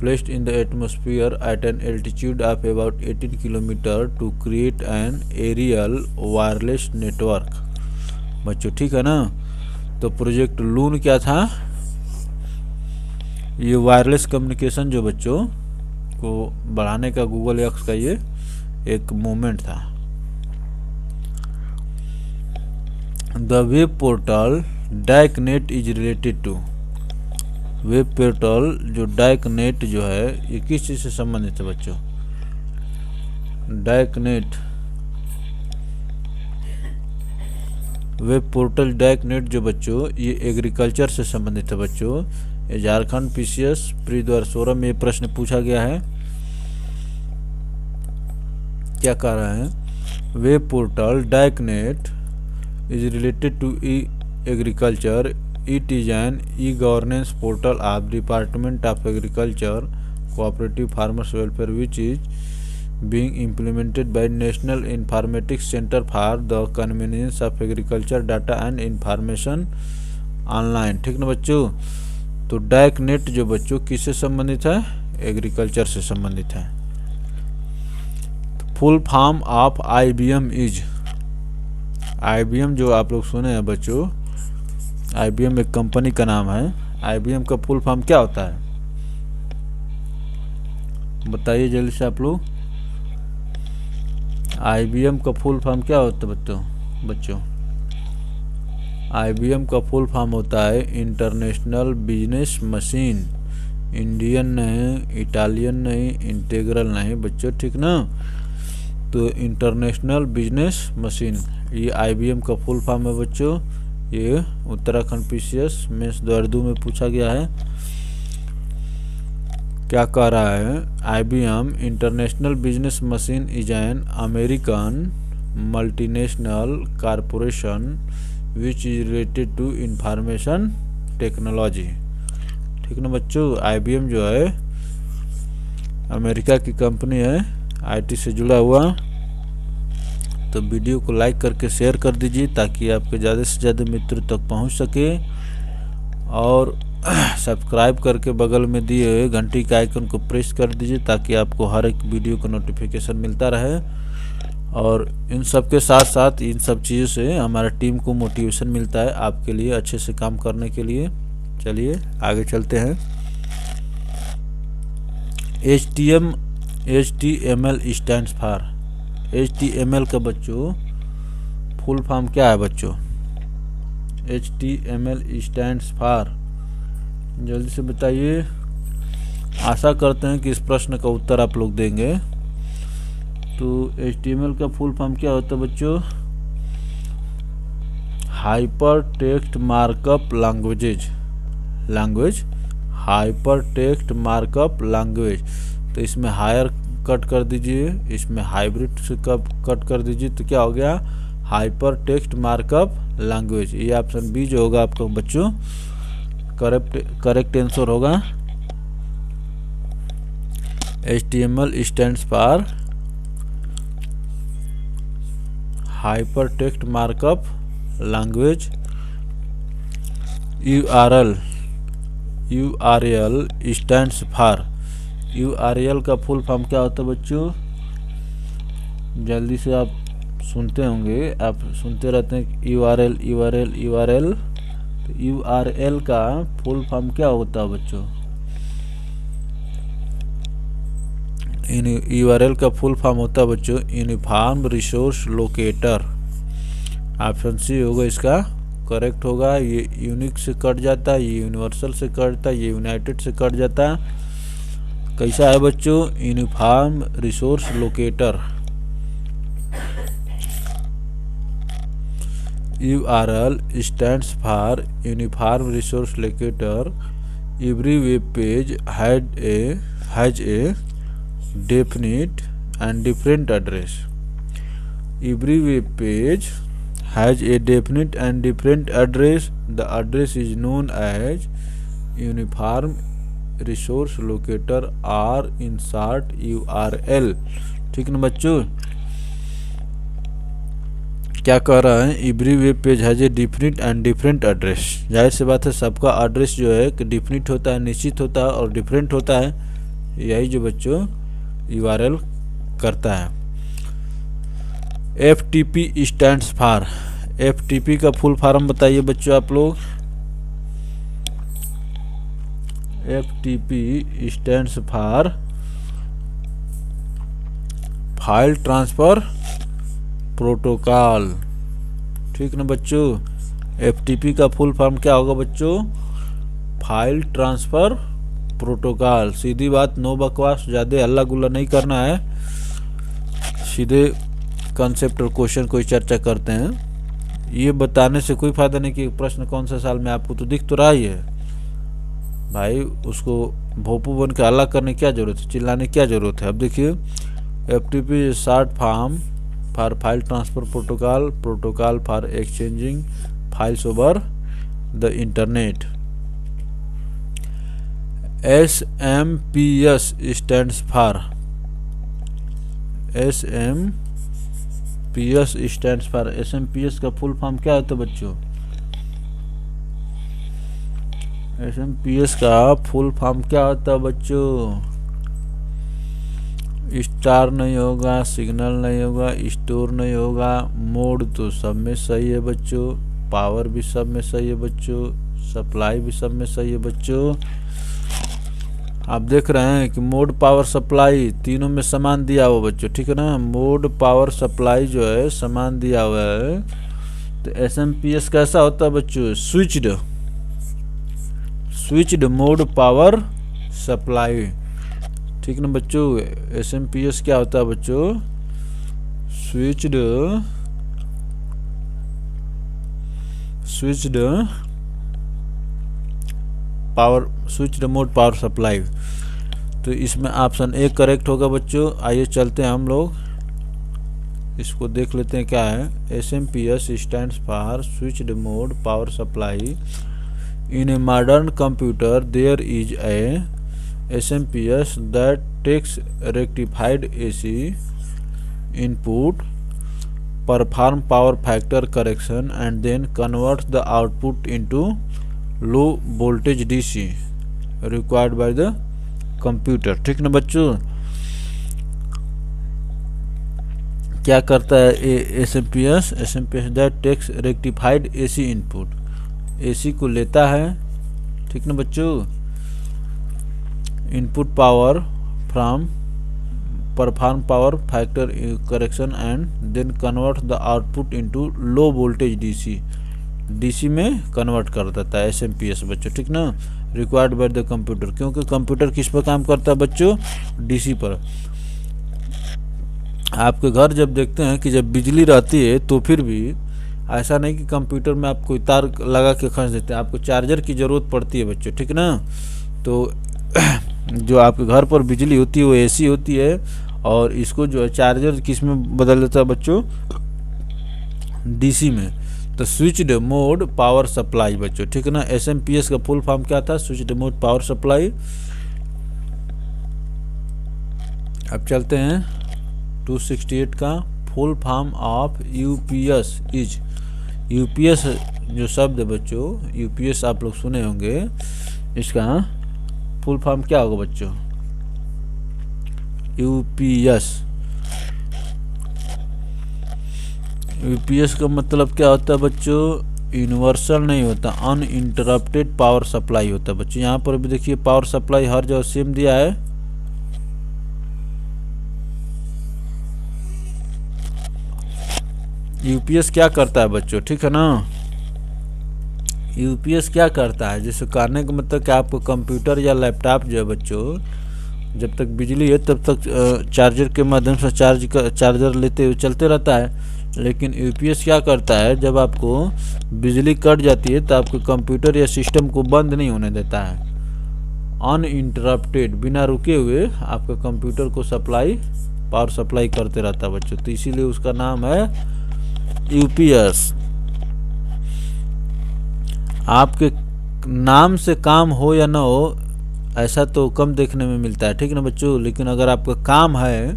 placed in the atmosphere at an altitude of about 18 km to create an aerial wireless network. बच्चों ठीक है ना। तो project लून क्या था? ये wireless communication जो बच्चों को बढ़ाने का गूगल एक्स का ये एक मूवमेंट था। The web portal darknet is related to. Web portal जो डार्कनेट जो है ये किस चीज़ से संबंधित है बच्चों? डार्कनेट, वेब पोर्टल डार्कनेट जो बच्चों ये एग्रीकल्चर से संबंधित है बच्चों। ये झारखंड पीसीएस प्री 2016 में ये प्रश्न पूछा गया है। क्या कह रहा है? Web portal darknet is related to e agriculture. It is an e governance portal of department of agriculture cooperative farmers welfare which is being implemented by national informatics centre for the convenience of agriculture data and information online, ठीक ना बच्चों। तो deck net जो बच्चों किससे संबंधित है? Agriculture से संबंधित है। Full form of IBM is, IBM जो आप लोग सुने हैं बच्चों, IBM एक कंपनी का नाम है। IBM का फुल फॉर्म क्या होता है? बताइए जल्दी से आप लोग। IBM का फुल फॉर्म क्या होता है बच्चों? IBM का फुल फॉर्म होता है इंटरनेशनल बिजनेस मशीन। इंडियन नहीं, इटालियन नहीं, इंटीग्रल नहीं बच्चों, ठीक ना। तो इंटरनेशनल बिजनेस मशीन, ये IBM का फुल फॉर्म है बच्चों। ये उत्तराखंड PCS मेंस 2002 में पूछा गया है। क्या कह रहा है? IBM international business machine is an American multinational corporation which is related to information technology, ठीक ना बच्चों। IBM जो है अमेरिका की कंपनी है, IT से जुड़ा हुआ। तो वीडियो को लाइक करके शेयर कर दीजिए ताकि आपके ज़्यादा से ज़्यादा मित्रों तक पहुंच सके, और सब्सक्राइब करके बगल में दिए हुए घंटी के आइकन को प्रेस कर दीजिए ताकि आपको हर एक वीडियो का नोटिफिकेशन मिलता रहे। और इन सब के साथ साथ इन सब चीज़ों से हमारा टीम को मोटिवेशन मिलता है आपके लिए अच्छे से काम करने के लिए। चलिए आगे चलते हैं। HTML स्टैंड्स फॉर, HTML का बच्चों फुल फॉर्म क्या है बच्चों? HTML स्टैंड्स फॉर, जल्दी से बताइए। आशा करते हैं कि इस प्रश्न का उत्तर आप लोग देंगे। तो HTML का फुल फॉर्म क्या होता है बच्चों? Hyper text markup language, hyper text markup language. तो इसमें हायर कट कर दीजिए, इसमें हाइब्रिड से कट कर दीजिए, तो क्या हो गया? Hyper text markup language. ये ऑप्शन बी जो होगा आपका बच्चों करेक्ट आंसर होगा। HTML stands for hyper text markup language. URL stands for, URL का फुल फॉर्म क्या होता है बच्चों? जल्दी से आप सुनते होंगे, आप सुनते रहते हैं URL। तो URL का फुल फॉर्म क्या होता है बच्चों? URL का फुल फॉर्म होता है बच्चों uniform resource locator. Option C होगा इसका करेक्ट होगा। ये यूनिक से कट जाता है, ये यूनिवर्सल से कटता है, ये यूनाइटेड से कट जाता है। कैसा है बच्चों? Uniform resource locator. URL stands for uniform resource locator. Every web page has a definite and different address. Every web page has a definite and different address. The address is known as uniform resource locator or in short URL, ठीक ना बच्चों। क्या कह रहा है? Every web page has a different and different address. जाहिर सी बात है सबका एड्रेस जो है कि डिफरेंट होता है, निश्चित होता है और डिफरेंट होता है। यही जो बच्चों URL करता है। FTP स्टैंड्स फॉर, FTP का फुल फॉर्म बताइए बच्चों आप लोग। FTP stands for file transfer protocol, ठीक ना बच्चों। FTP का फुल फॉर्म क्या होगा बच्चों? File transfer protocol. सीधी बात, नो बकवास, ज़्यादा हल्ला गुल्ला नहीं करना है, सीधे कॉन्सेप्ट और क्वेश्चन कोई चर्चा करते हैं। ये बताने से कोई फ़ायदा नहीं कि प्रश्न कौन सा साल में, आपको तो दिख तो रहा ही है भाई। उसको भोपू बन के हल्ला करने क्या ज़रूरत है, चिल्लाने क्या ज़रूरत है। अब देखिए FTP short form for file transfer protocol for exchanging files over the internet. SMPS stands for, SMPS stands for, SMPS का फुल फॉर्म क्या होता है बच्चों? SMPS का फुल फॉर्म क्या होता है बच्चों? स्टार नहीं होगा, सिग्नल नहीं होगा, स्टोर नहीं होगा, मोड तो सब में सही है बच्चों, पावर भी सब में सही है बच्चों, सप्लाई भी सब में सही है बच्चों। आप देख रहे हैं कि मोड, पावर, सप्लाई तीनों में समान दिया हुआ बच्चों, ठीक है ना। मोड, पावर, सप्लाई जो है समान दिया हुआ है। तो SMPS कैसा होता है बच्चों? स्विच्ड मोड, पावर, सप्लाई, ठीक ना बच्चों। SMPS क्या होता है बच्चों? Switched power, switched mode power supply. तो इसमें ऑप्शन ए करेक्ट होगा बच्चों। आइए चलते हैं हम लोग इसको देख लेते हैं क्या है। SMPS stands for switched mode power supply. In a modern computer there is a SMPS that takes rectified AC input, perform power factor correction and then converts the output into low voltage DC required by the computer, ठीक ना बच्चों। क्या करता है SMPS that takes rectified AC input, AC को लेता है, ठीक ना बच्चों। Input power from perform power factor correction and then convert the output into low voltage DC में कन्वर्ट कर देता है SMPS बच्चों, ठीक ना। रिक्वायर्ड बाय द कंप्यूटर, क्योंकि कंप्यूटर किस पर काम करता है बच्चों? DC पर। आपके घर जब देखते हैं कि जब बिजली रहती है तो फिर भी ऐसा नहीं कि कंप्यूटर में आप कोई तार लगा के खींच देते हैं, आपको चार्जर की ज़रूरत पड़ती है बच्चों, ठीक ना। तो जो आपके घर पर बिजली होती है वो AC होती है, और इसको जो है चार्जर किस में बदल देता है बच्चों? DC में। तो स्विच्ड मोड पावर सप्लाई बच्चों, ठीक है ना। SMPS का फुल फॉर्म क्या था? Switched mode power supply. अब चलते हैं 268 का full form of UPS is. UPS जो शब्द है बच्चों, UPS आप लोग सुने होंगे, इसका फुल फॉर्म क्या होगा बच्चों? यूपीएस का मतलब क्या होता है बच्चों? यूनिवर्सल नहीं होता, अनइंटरप्टेड पावर सप्लाई होता है बच्चों। यहाँ पर भी देखिए पावर सप्लाई हर जगह सेम दिया है। यूपीएस क्या करता है बच्चों, ठीक है ना। यूपीएस क्या करता है, जैसे कहने का मतलब कि आपको कंप्यूटर या लैपटॉप जो है बच्चों, जब तक बिजली है तब तक चार्जर के माध्यम से चार्जर लेते हुए चलते रहता है। लेकिन यूपीएस क्या करता है, जब आपको बिजली कट जाती है तो आपके कंप्यूटर या सिस्टम को बंद नहीं होने देता है। अनइंटरप्टेड, बिना रुके हुए आपका कंप्यूटर को पावर सप्लाई करते रहता है बच्चों। तो इसीलिए उसका नाम है यूपीएस। आपके नाम से काम हो या ना हो ऐसा तो कम देखने में मिलता है, ठीक ना बच्चों। लेकिन अगर आपका काम है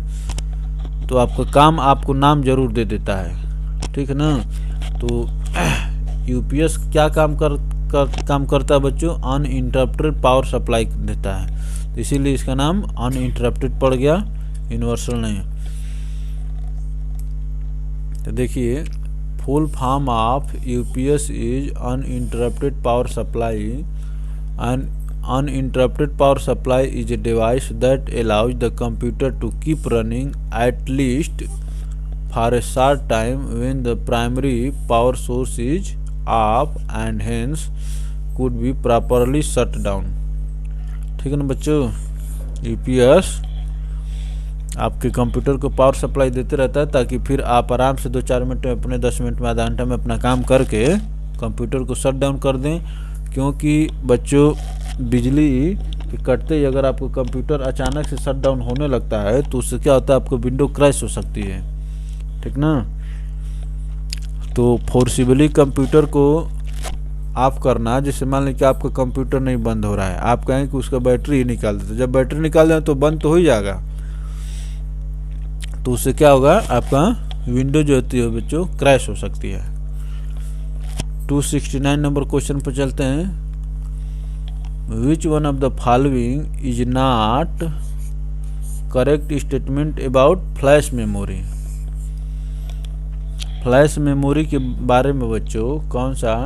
तो आपका काम आपको नाम जरूर दे देता है, ठीक है ना। तो यूपीएस क्या काम करता है बच्चों? अनइंटरप्टेड पावर सप्लाई देता है, तो इसीलिए इसका नाम अनइंटरप्टेड पड़ गया, यूनिवर्सल नहीं। तो देखिए full form of UPS is uninterrupted power supply. And uninterrupted power supply is a device that allows the computer to keep running at least for a short time when the primary power source is off and hence could be properly shut down, ठीक है ना बच्चों। UPS आपके computer को power supply देते रहता है ताकि फिर आप आराम से 2-4 मिनट में, अपने 10 मिनट में, आधा घंटा में अपना काम करके कंप्यूटर को शट डाउन कर दें। क्योंकि बच्चों बिजली के कटते ही अगर आपको कंप्यूटर अचानक से शट डाउन होने लगता है तो उससे क्या होता है, आपको विंडो क्रैश हो सकती है, ठीक ना। तो फोर्सिबली कंप्यूटर को ऑफ करना, जैसे मान लें कि आपका कंप्यूटर नहीं बंद हो रहा है, आप कहें कि उसका बैटरी ही निकाल देते, जब बैटरी निकाल दें तो बंद तो हो ही जाएगा। तो उससे क्या होगा, आपका विंडो जो होती है बच्चों क्रैश हो सकती है। 269 नंबर क्वेश्चन पर चलते हैं। Which one of the following is not correct statement about flash memory. Flash memory के बारे में बच्चों कौन सा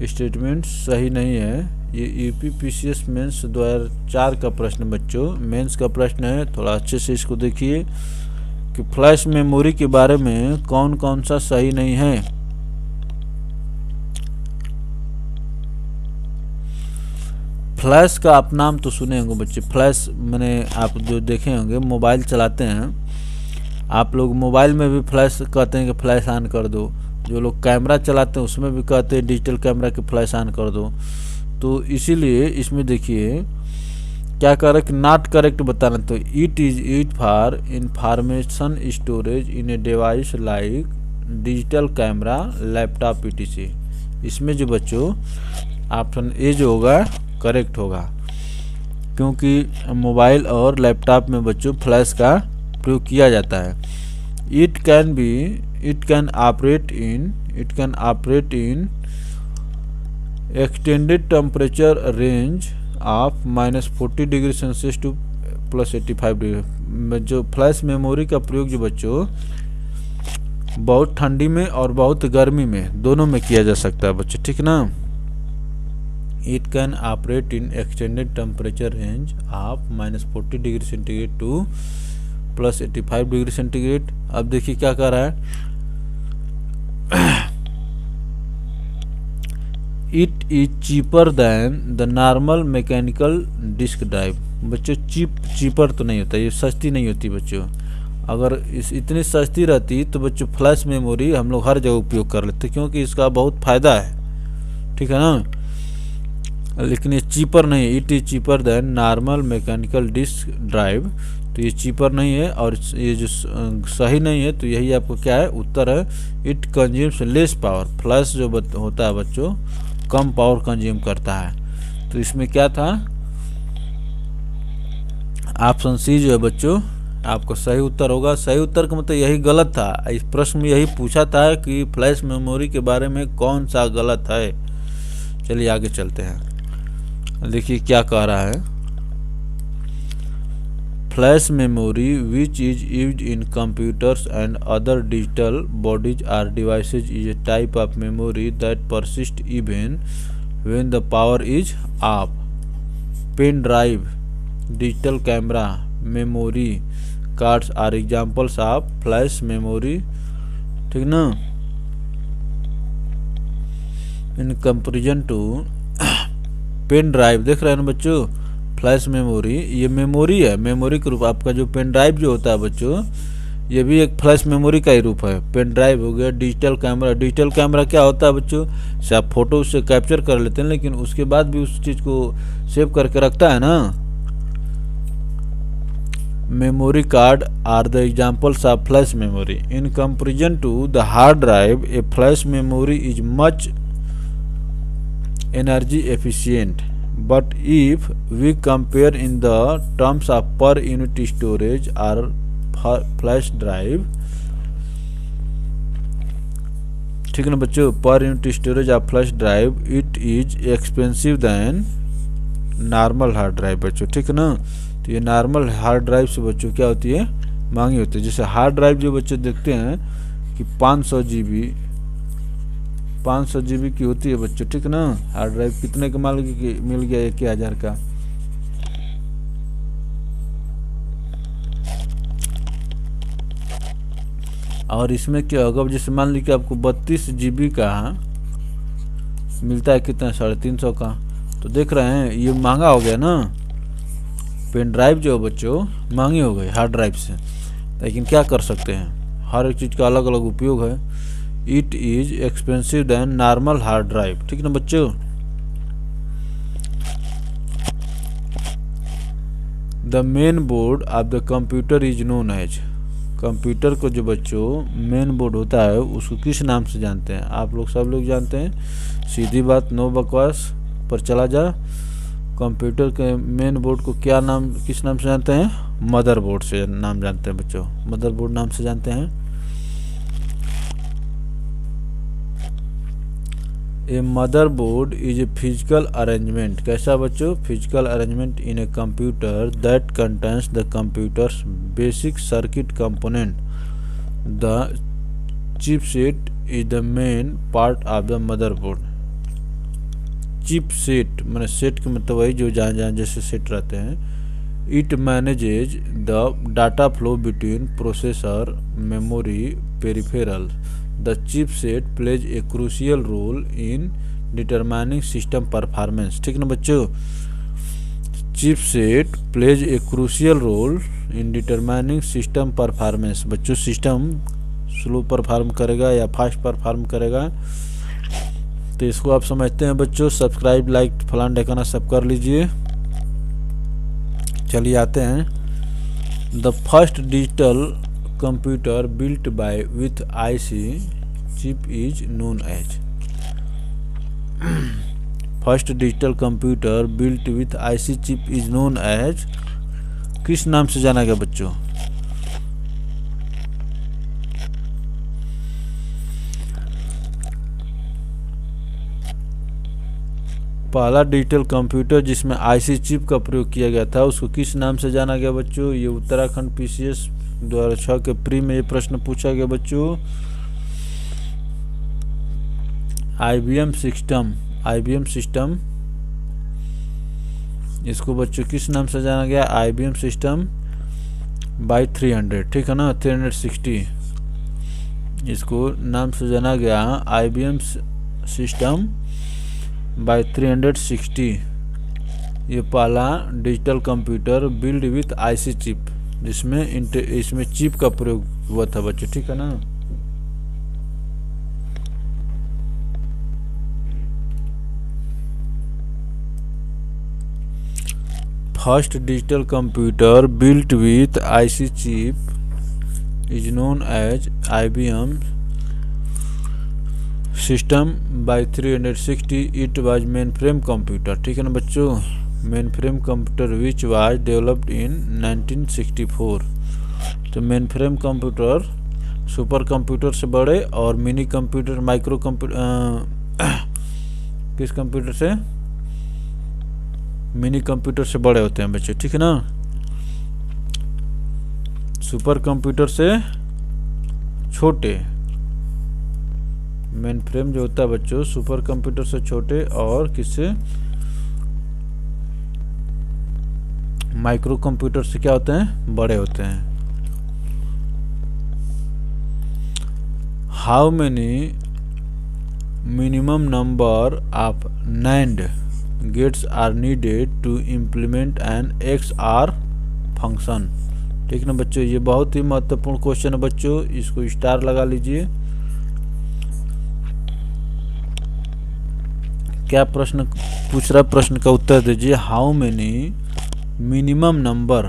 स्टेटमेंट सही नहीं है। ये यूपीपीसीएस मेंस 2004 का प्रश्न बच्चों, मेंस का प्रश्न है। थोड़ा अच्छे से इसको देखिए कि फ्लैश मेमोरी के बारे में कौन कौन सा सही नहीं है। फ्लैश का आप नाम तो सुने होंगे बच्चे। फ्लैश मैंने आप जो देखे होंगे, मोबाइल चलाते हैं आप लोग, मोबाइल में भी फ्लैश कहते हैं कि फ्लैश ऑन कर दो। जो लोग कैमरा चलाते हैं उसमें भी कहते हैं डिजिटल कैमरा के फ्लैश ऑन कर दो। तो इसीलिए इसमें देखिए क्या कर रहा है कि नॉट करेक्ट बताना। तो it is use for information storage in a device like digital camera, laptop, PTC. इसमें जो बच्चों ऑप्शन ए जो होगा करेक्ट होगा, क्योंकि मोबाइल और लैपटॉप में बच्चों फ्लैश का प्रयोग किया जाता है। It can operate in extended temperature range of -40 degree Celsius to +85 degree. जो फ्लैश मेमोरी का प्रयोग जो बच्चों बहुत ठंडी में और बहुत गर्मी में दोनों में किया जा सकता है बच्चों, ठीक ना। It can operate in extended temperature range of -40 degree centigrade to +85 degree centigrade. अब देखिए क्या कर रहा है, it is cheaper than the normal mechanical disk drive. बच्चों चीपर तो नहीं होता, ये सस्ती नहीं होती बच्चों। अगर इतनी सस्ती रहती तो बच्चों फ्लैश मेमोरी हम लोग हर जगह उपयोग कर लेते, क्योंकि इसका बहुत फ़ायदा है, ठीक है ना। लेकिन ये चीपर नहीं है। It is cheaper then normal mechanical disk drive. तो ये चीपर नहीं है और ये जो सही नहीं है, तो यही आपको क्या है उत्तर है। It consumes less power. Flash जो होता है बच्चों कम पावर कंज्यूम करता है। तो इसमें क्या था, ऑप्शन सी जो है बच्चों आपको सही उत्तर होगा। सही उत्तर का मतलब यही गलत था। इस प्रश्न में यही पूछा था कि फ्लैश मेमोरी के बारे में कौन सा गलत है। चलिए आगे चलते हैं, देखिए क्या कह रहा है। Flash memory which is used in computers and other digital bodies are devices is a type of memory that persist even when the power is off. Pen drive, digital camera, memory cards are examples of flash memory, ठीक ना। In comparison to pen drive, देख रहे हैं ना बच्चों, flash memory ये memory है, memory के रूप। आपका जो पेन ड्राइव जो होता है बच्चों ये भी एक फ्लैश मेमोरी का ही रूप है। पेन ड्राइव हो गया। डिजिटल कैमरा, डिजिटल कैमरा क्या होता है बच्चों, से आप फोटो उससे कैप्चर कर लेते हैं, लेकिन उसके बाद भी उस चीज़ को सेव करके रखता है ना। Memory card are the examples of flash memory. In comparison to the hard drive a flash memory is much energy efficient, but if we compare in the terms of per unit storage or flash drive, ठीक है ना बच्चों, per unit storage of flash drive it is expensive than normal hard drive बच्चों, ठीक है ना। तो ये नॉर्मल हार्ड ड्राइव से बच्चों क्या होती है, महंगी होती है। जैसे हार्ड ड्राइव जो बच्चे देखते हैं कि 500 GB की होती है बच्चों, ठीक है ना। हार्ड ड्राइव कितने का मिल गया, 1000 का। और इसमें क्या होगा, जैसे मान लीजिए आपको 32 GB का मिलता है, कितना 350 का। तो देख रहे हैं ये महंगा हो गया ना। पेन ड्राइव जो बच्चों महंगी हो गई हार्ड ड्राइव से, लेकिन क्या कर सकते हैं, हर एक चीज़ का अलग अलग उपयोग है। It is expensive than normal hard drive, ठीक है ना बच्चों। The main board of the computer is known as. Computer को जो बच्चों मेन बोर्ड होता है उसको किस नाम से जानते हैं, आप लोग सब लोग जानते हैं। सीधी बात, नो बकवास पर चला जा। कंप्यूटर के मेन बोर्ड को क्या नाम, किस नाम से जानते हैं, मदरबोर्ड से नाम जानते हैं बच्चों, मदरबोर्ड नाम से जानते हैं। A motherboard is a physical arrangement. कैसा बच्चों? Physical arrangement in a computer that contains the computer's basic circuit component. The chipset is the main part of the motherboard. Chipset मैंने सेट का मतलब वही जो जहाँ जहाँ जैसे सेट रहते हैं। It manages the data flow between processor, memory, peripheral. The chipset plays a crucial role in determining system performance. ठीक ना बच्चों? Chipset plays a crucial role in determining system performance. बच्चों सिस्टम स्लो परफॉर्म करेगा या fast perform करेगा, तो इसको आप समझते हैं बच्चों। सब्सक्राइब, लाइक, फलान ढकाना सब कर लीजिए। चलिए आते हैं। The first digital computer built by with IC chip is known as. First digital computer built with IC chip is known as, किस नाम से जाना गया बच्चों? पहला डिजिटल कंप्यूटर जिसमें आईसी चिप का प्रयोग किया गया था उसको किस नाम से जाना गया बच्चों? ये उत्तराखंड पीसीएस 2006 के प्री में ये प्रश्न पूछा गया बच्चों। आईबीएम सिस्टम इसको बच्चों किस नाम से जाना गया? IBM system bye 300। ठीक है ना? 360 इसको नाम से जाना गया आईबीएम सिस्टम बाय 360। ये पहला digital computer build with IC chip इसमें चिप का प्रयोग हुआ था बच्चों। ठीक है ना? First digital computer built with IC chip is known as IBM system by 360। It was mainframe computer. ठीक है ना बच्चों? Mainframe computer which was developed in 1964। तो mainframe computer super computer से बड़े और मिनी कंप्यूटर माइक्रो कंप्यूटर किस computer से? मिनी कंप्यूटर से बड़े होते हैं बच्चों। ठीक है ना? सुपर कंप्यूटर से छोटे। मेन फ्रेम जो होता है बच्चों सुपर कंप्यूटर से छोटे और किससे? माइक्रो कंप्यूटर से क्या होते हैं? बड़े होते हैं। How many minimum number of NAND gates are needed to implement an XR function. ठीक ना बच्चों? ये बहुत ही महत्वपूर्ण क्वेश्चन है बच्चों, इसको स्टार लगा लीजिए। क्या प्रश्न पूछ रहा? प्रश्न का उत्तर दीजिए। How many minimum number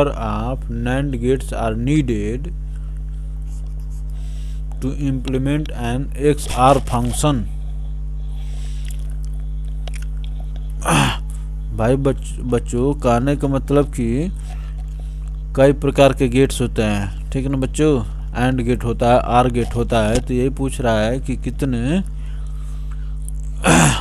of NAND gates are needed to implement an XR function. भाई बच्चों कहने का मतलब कि कई प्रकार के गेट्स होते हैं। ठीक है ना बच्चों? एंड गेट होता है, आर गेट होता है। तो यही पूछ रहा है कि कितने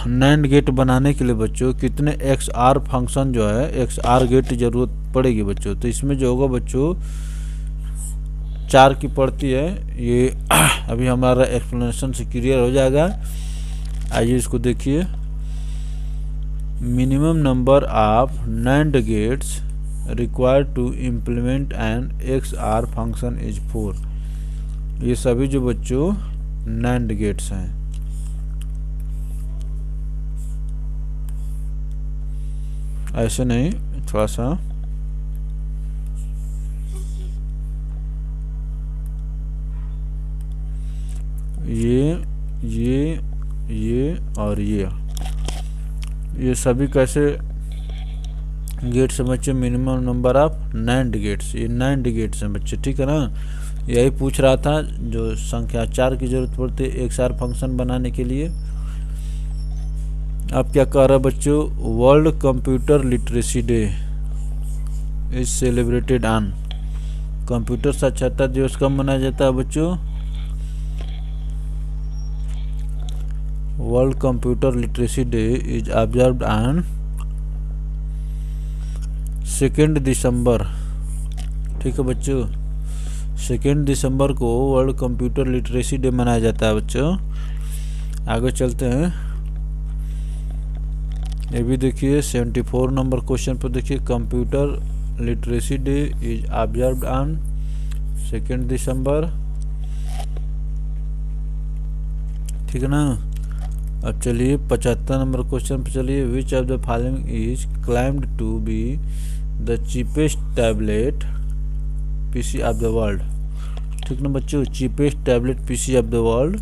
NAND गेट बनाने के लिए बच्चों कितने XR फंक्शन जो है XR गेट की जरूरत पड़ेगी बच्चों। तो इसमें जो होगा बच्चों 4 की पड़ती है। ये अभी हमारा एक्सप्लेनेशन से क्लियर हो जाएगा। आइए इसको देखिए। Minimum number of NAND gates required to implement an XR function is 4। ये सभी जो बच्चों NAND गेट्स हैं। ऐसे नहीं, थोड़ा सा ये और ये सभी कैसे गेट्स हैं बच्चे? Minimum number of NAND gates. ये NAND गेट्स हैं बच्चे। ठीक है ना? यही पूछ रहा था। जो संख्या 4 की जरूरत पड़ती है XR फंक्शन बनाने के लिए। अब क्या कह रहा है बच्चों? World computer literacy day is celebrated on. Computer साक्षरता दिवस कब मनाया जाता है बच्चों? World computer literacy day is observed on 2 दिसंबर। ठीक है बच्चों, 2 दिसंबर को वर्ल्ड कंप्यूटर लिटरेसी डे मनाया जाता है बच्चों। आगे चलते हैं, ये भी देखिए 74 नंबर क्वेश्चन पर देखिए, computer literacy day is observed on 2 दिसंबर। ठीक है ना। अब चलिए 75 नंबर क्वेश्चन पर चलिए, which of the following is claimed to be the cheapest tablet PC of the world. ठीक ना बच्चों, cheapest tablet PC of the world.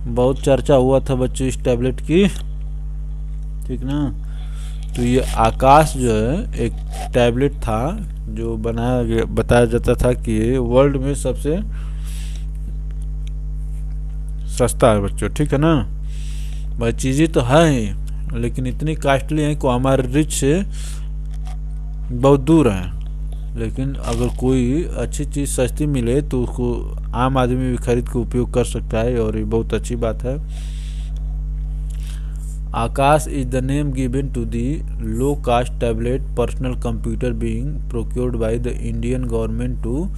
बहुत चर्चा हुआ था बच्चों इस टैबलेट की। ठीक ना। तो ये आकाश जो है एक टैबलेट था जो बनाया गया, बताया जाता था कि ये वर्ल्ड में सबसे सस्ता है बच्चों। ठीक है ना। भाई चीज़ें तो है ही, लेकिन इतनी कॉस्टली है कि हमारे रिच से बहुत दूर है। लेकिन अगर कोई अच्छी चीज़ सस्ती मिले तो उसको आम आदमी भी खरीद के उपयोग कर सकता है, और ये बहुत अच्छी बात है। Aakash is the name given to the low cost tablet personal computer being procured by the Indian government to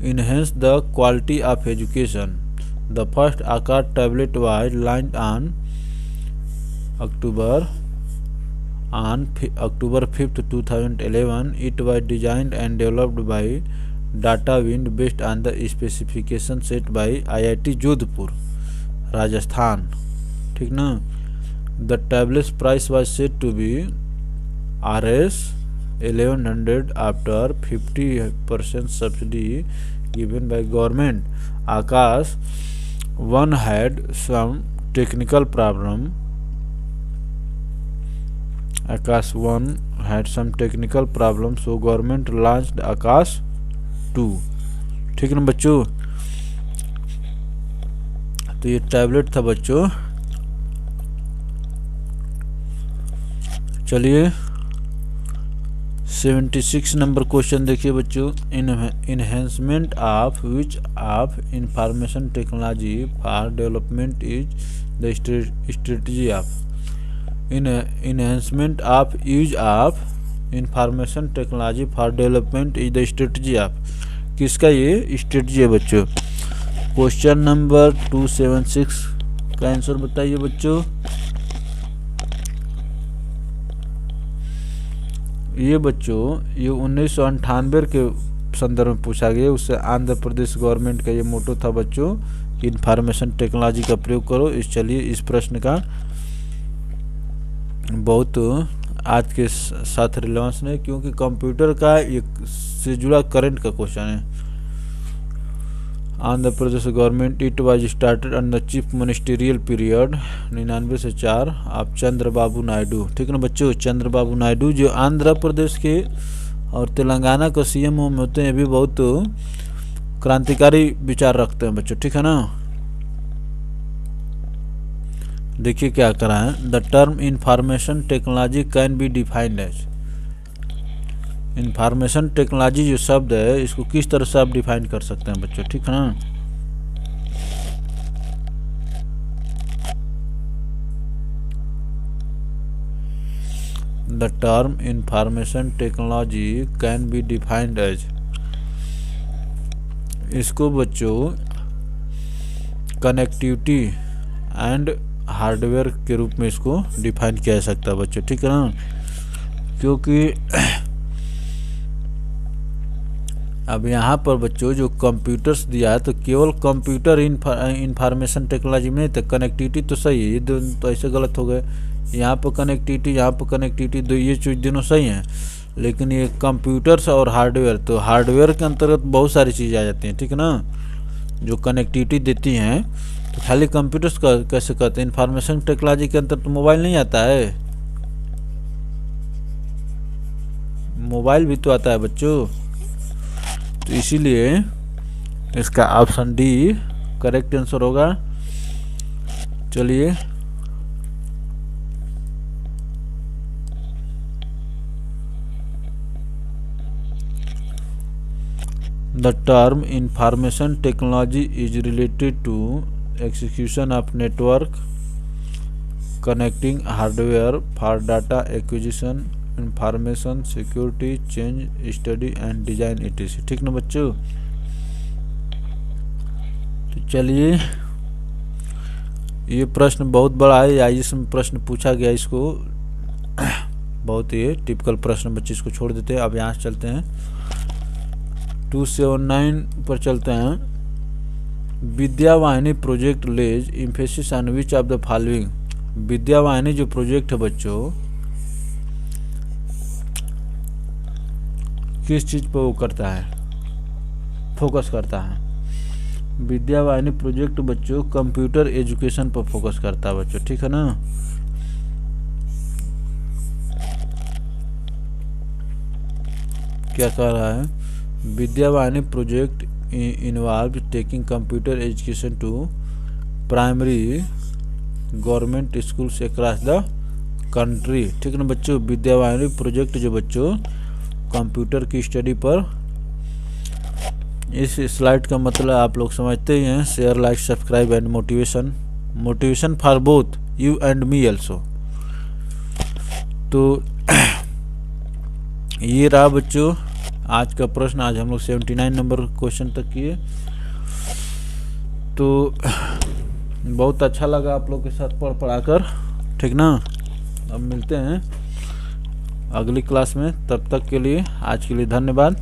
enhance the quality of education. The first Akash tablet was launched on October 5th, 2011. It was designed and developed by DataWind based on the specification set by IIT Jodhpur Rajasthan. ठीक ना। The tablet's price was said to be Rs 1100 after 50% subsidy given by government. Akash 1 had some technical problem. Akash 1 had some technical problem, so government launched Akash 2। ठीक है ना बच्चों। तो ये tablet था बच्चों। चलिए 76 नंबर क्वेश्चन देखिए बच्चों, enhancement of which of information technology for development is the strategy of. Enhancement of use of information technology for development is the strategy of. किसका ये स्ट्रेटजी है बच्चों। क्वेश्चन नंबर 276 का आंसर बताइए बच्चों। ये बच्चों ये 1998 के संदर्भ में पूछा गया। उससे आंध्र प्रदेश गवर्नमेंट का ये मोटो था बच्चों कि इंफॉर्मेशन टेक्नोलॉजी का प्रयोग करो। चलिए इस प्रश्न का बहुत आज के साथ रिलेवेंस नहीं, क्योंकि कंप्यूटर का एक से जुड़ा करंट का क्वेश्चन है। Andhra Pradesh government it was started on the chief ministerial period 99 से 4 आप चंद्रबाबू नायडू। ठीक है ना बच्चों, चंद्रबाबू नायडू जो आंध्र प्रदेश के और तेलंगाना का सीएम होते हैं, भी बहुत क्रांतिकारी विचार रखते हैं बच्चों। ठीक है ना। देखिए क्या करा है, the term information technology can be defined as. Information technology जो शब्द है इसको किस तरह से आप डिफाइन कर सकते हैं बच्चों। ठीक है ना। The term information technology can be defined as, इसको बच्चों कनेक्टिविटी एंड हार्डवेयर के रूप में इसको डिफाइन किया जा सकता है बच्चों। ठीक है ना। क्योंकि अब यहाँ पर बच्चों जो कंप्यूटर्स दिया है तो केवल कंप्यूटर इंफॉर्मेशन टेक्नोलॉजी में नहीं, तो कनेक्टिविटी तो सही है। ये दोनों तो ऐसे गलत हो गए, यहाँ पर कनेक्टिविटी यहाँ पर कनेक्टिविटी, दो ये चीज़ दोनों सही हैं। लेकिन ये कंप्यूटर्स और हार्डवेयर, तो हार्डवेयर के अंतर्गत बहुत सारी चीज़ें आ जाती हैं। ठीक है ना। जो कनेक्टिविटी देती हैं तो खाली कंप्यूटर्स का कैसे कहते हैं। इंफॉर्मेशन टेक्नोलॉजी के अंतर्गत तो मोबाइल नहीं आता है, मोबाइल भी तो आता है बच्चों। तो इसीलिए इसका ऑप्शन डी करेक्ट आंसर होगा। चलिए the term information technology is related to execution of network connecting hardware for data acquisition, information security, change study and design etc. ठीक ना बच्चों। तो चलिए, ये प्रश्न बहुत बड़ा है, आईएएस में प्रश्न पूछा गया इसको, बहुत ही टिपिकल प्रश्न बच्चे, इसको छोड़ देते हैं। अब यहाँ से चलते हैं 279 पर चलते हैं। Vidyavahini project lays emphasis on which of the following. Vidyavahini जो प्रोजेक्ट है बच्चों, किस चीज पर वो करता है, फोकस करता है। विद्यावाहिनी प्रोजेक्ट बच्चों कंप्यूटर एजुकेशन पर फोकस करता है बच्चों, ठीक है ना। क्या कह रहा है, Vidyavahini project involved taking computer education to primary government schools across the country, ठीक ना बच्चों। विद्यावाहिनी प्रोजेक्ट जो बच्चों कंप्यूटर की स्टडी पर, इस स्लाइड का मतलब आप लोग समझते ही हैं। Share, like, subscribe and motivation for both you and me also. तो ये रहा बच्चों आज का प्रश्न। आज हम लोग 79 नंबर क्वेश्चन तक किए। तो बहुत अच्छा लगा आप लोग के साथ पढ़ाकर, ठीक ना। अब मिलते हैं अगली क्लास में, तब तक के लिए आज के लिए धन्यवाद।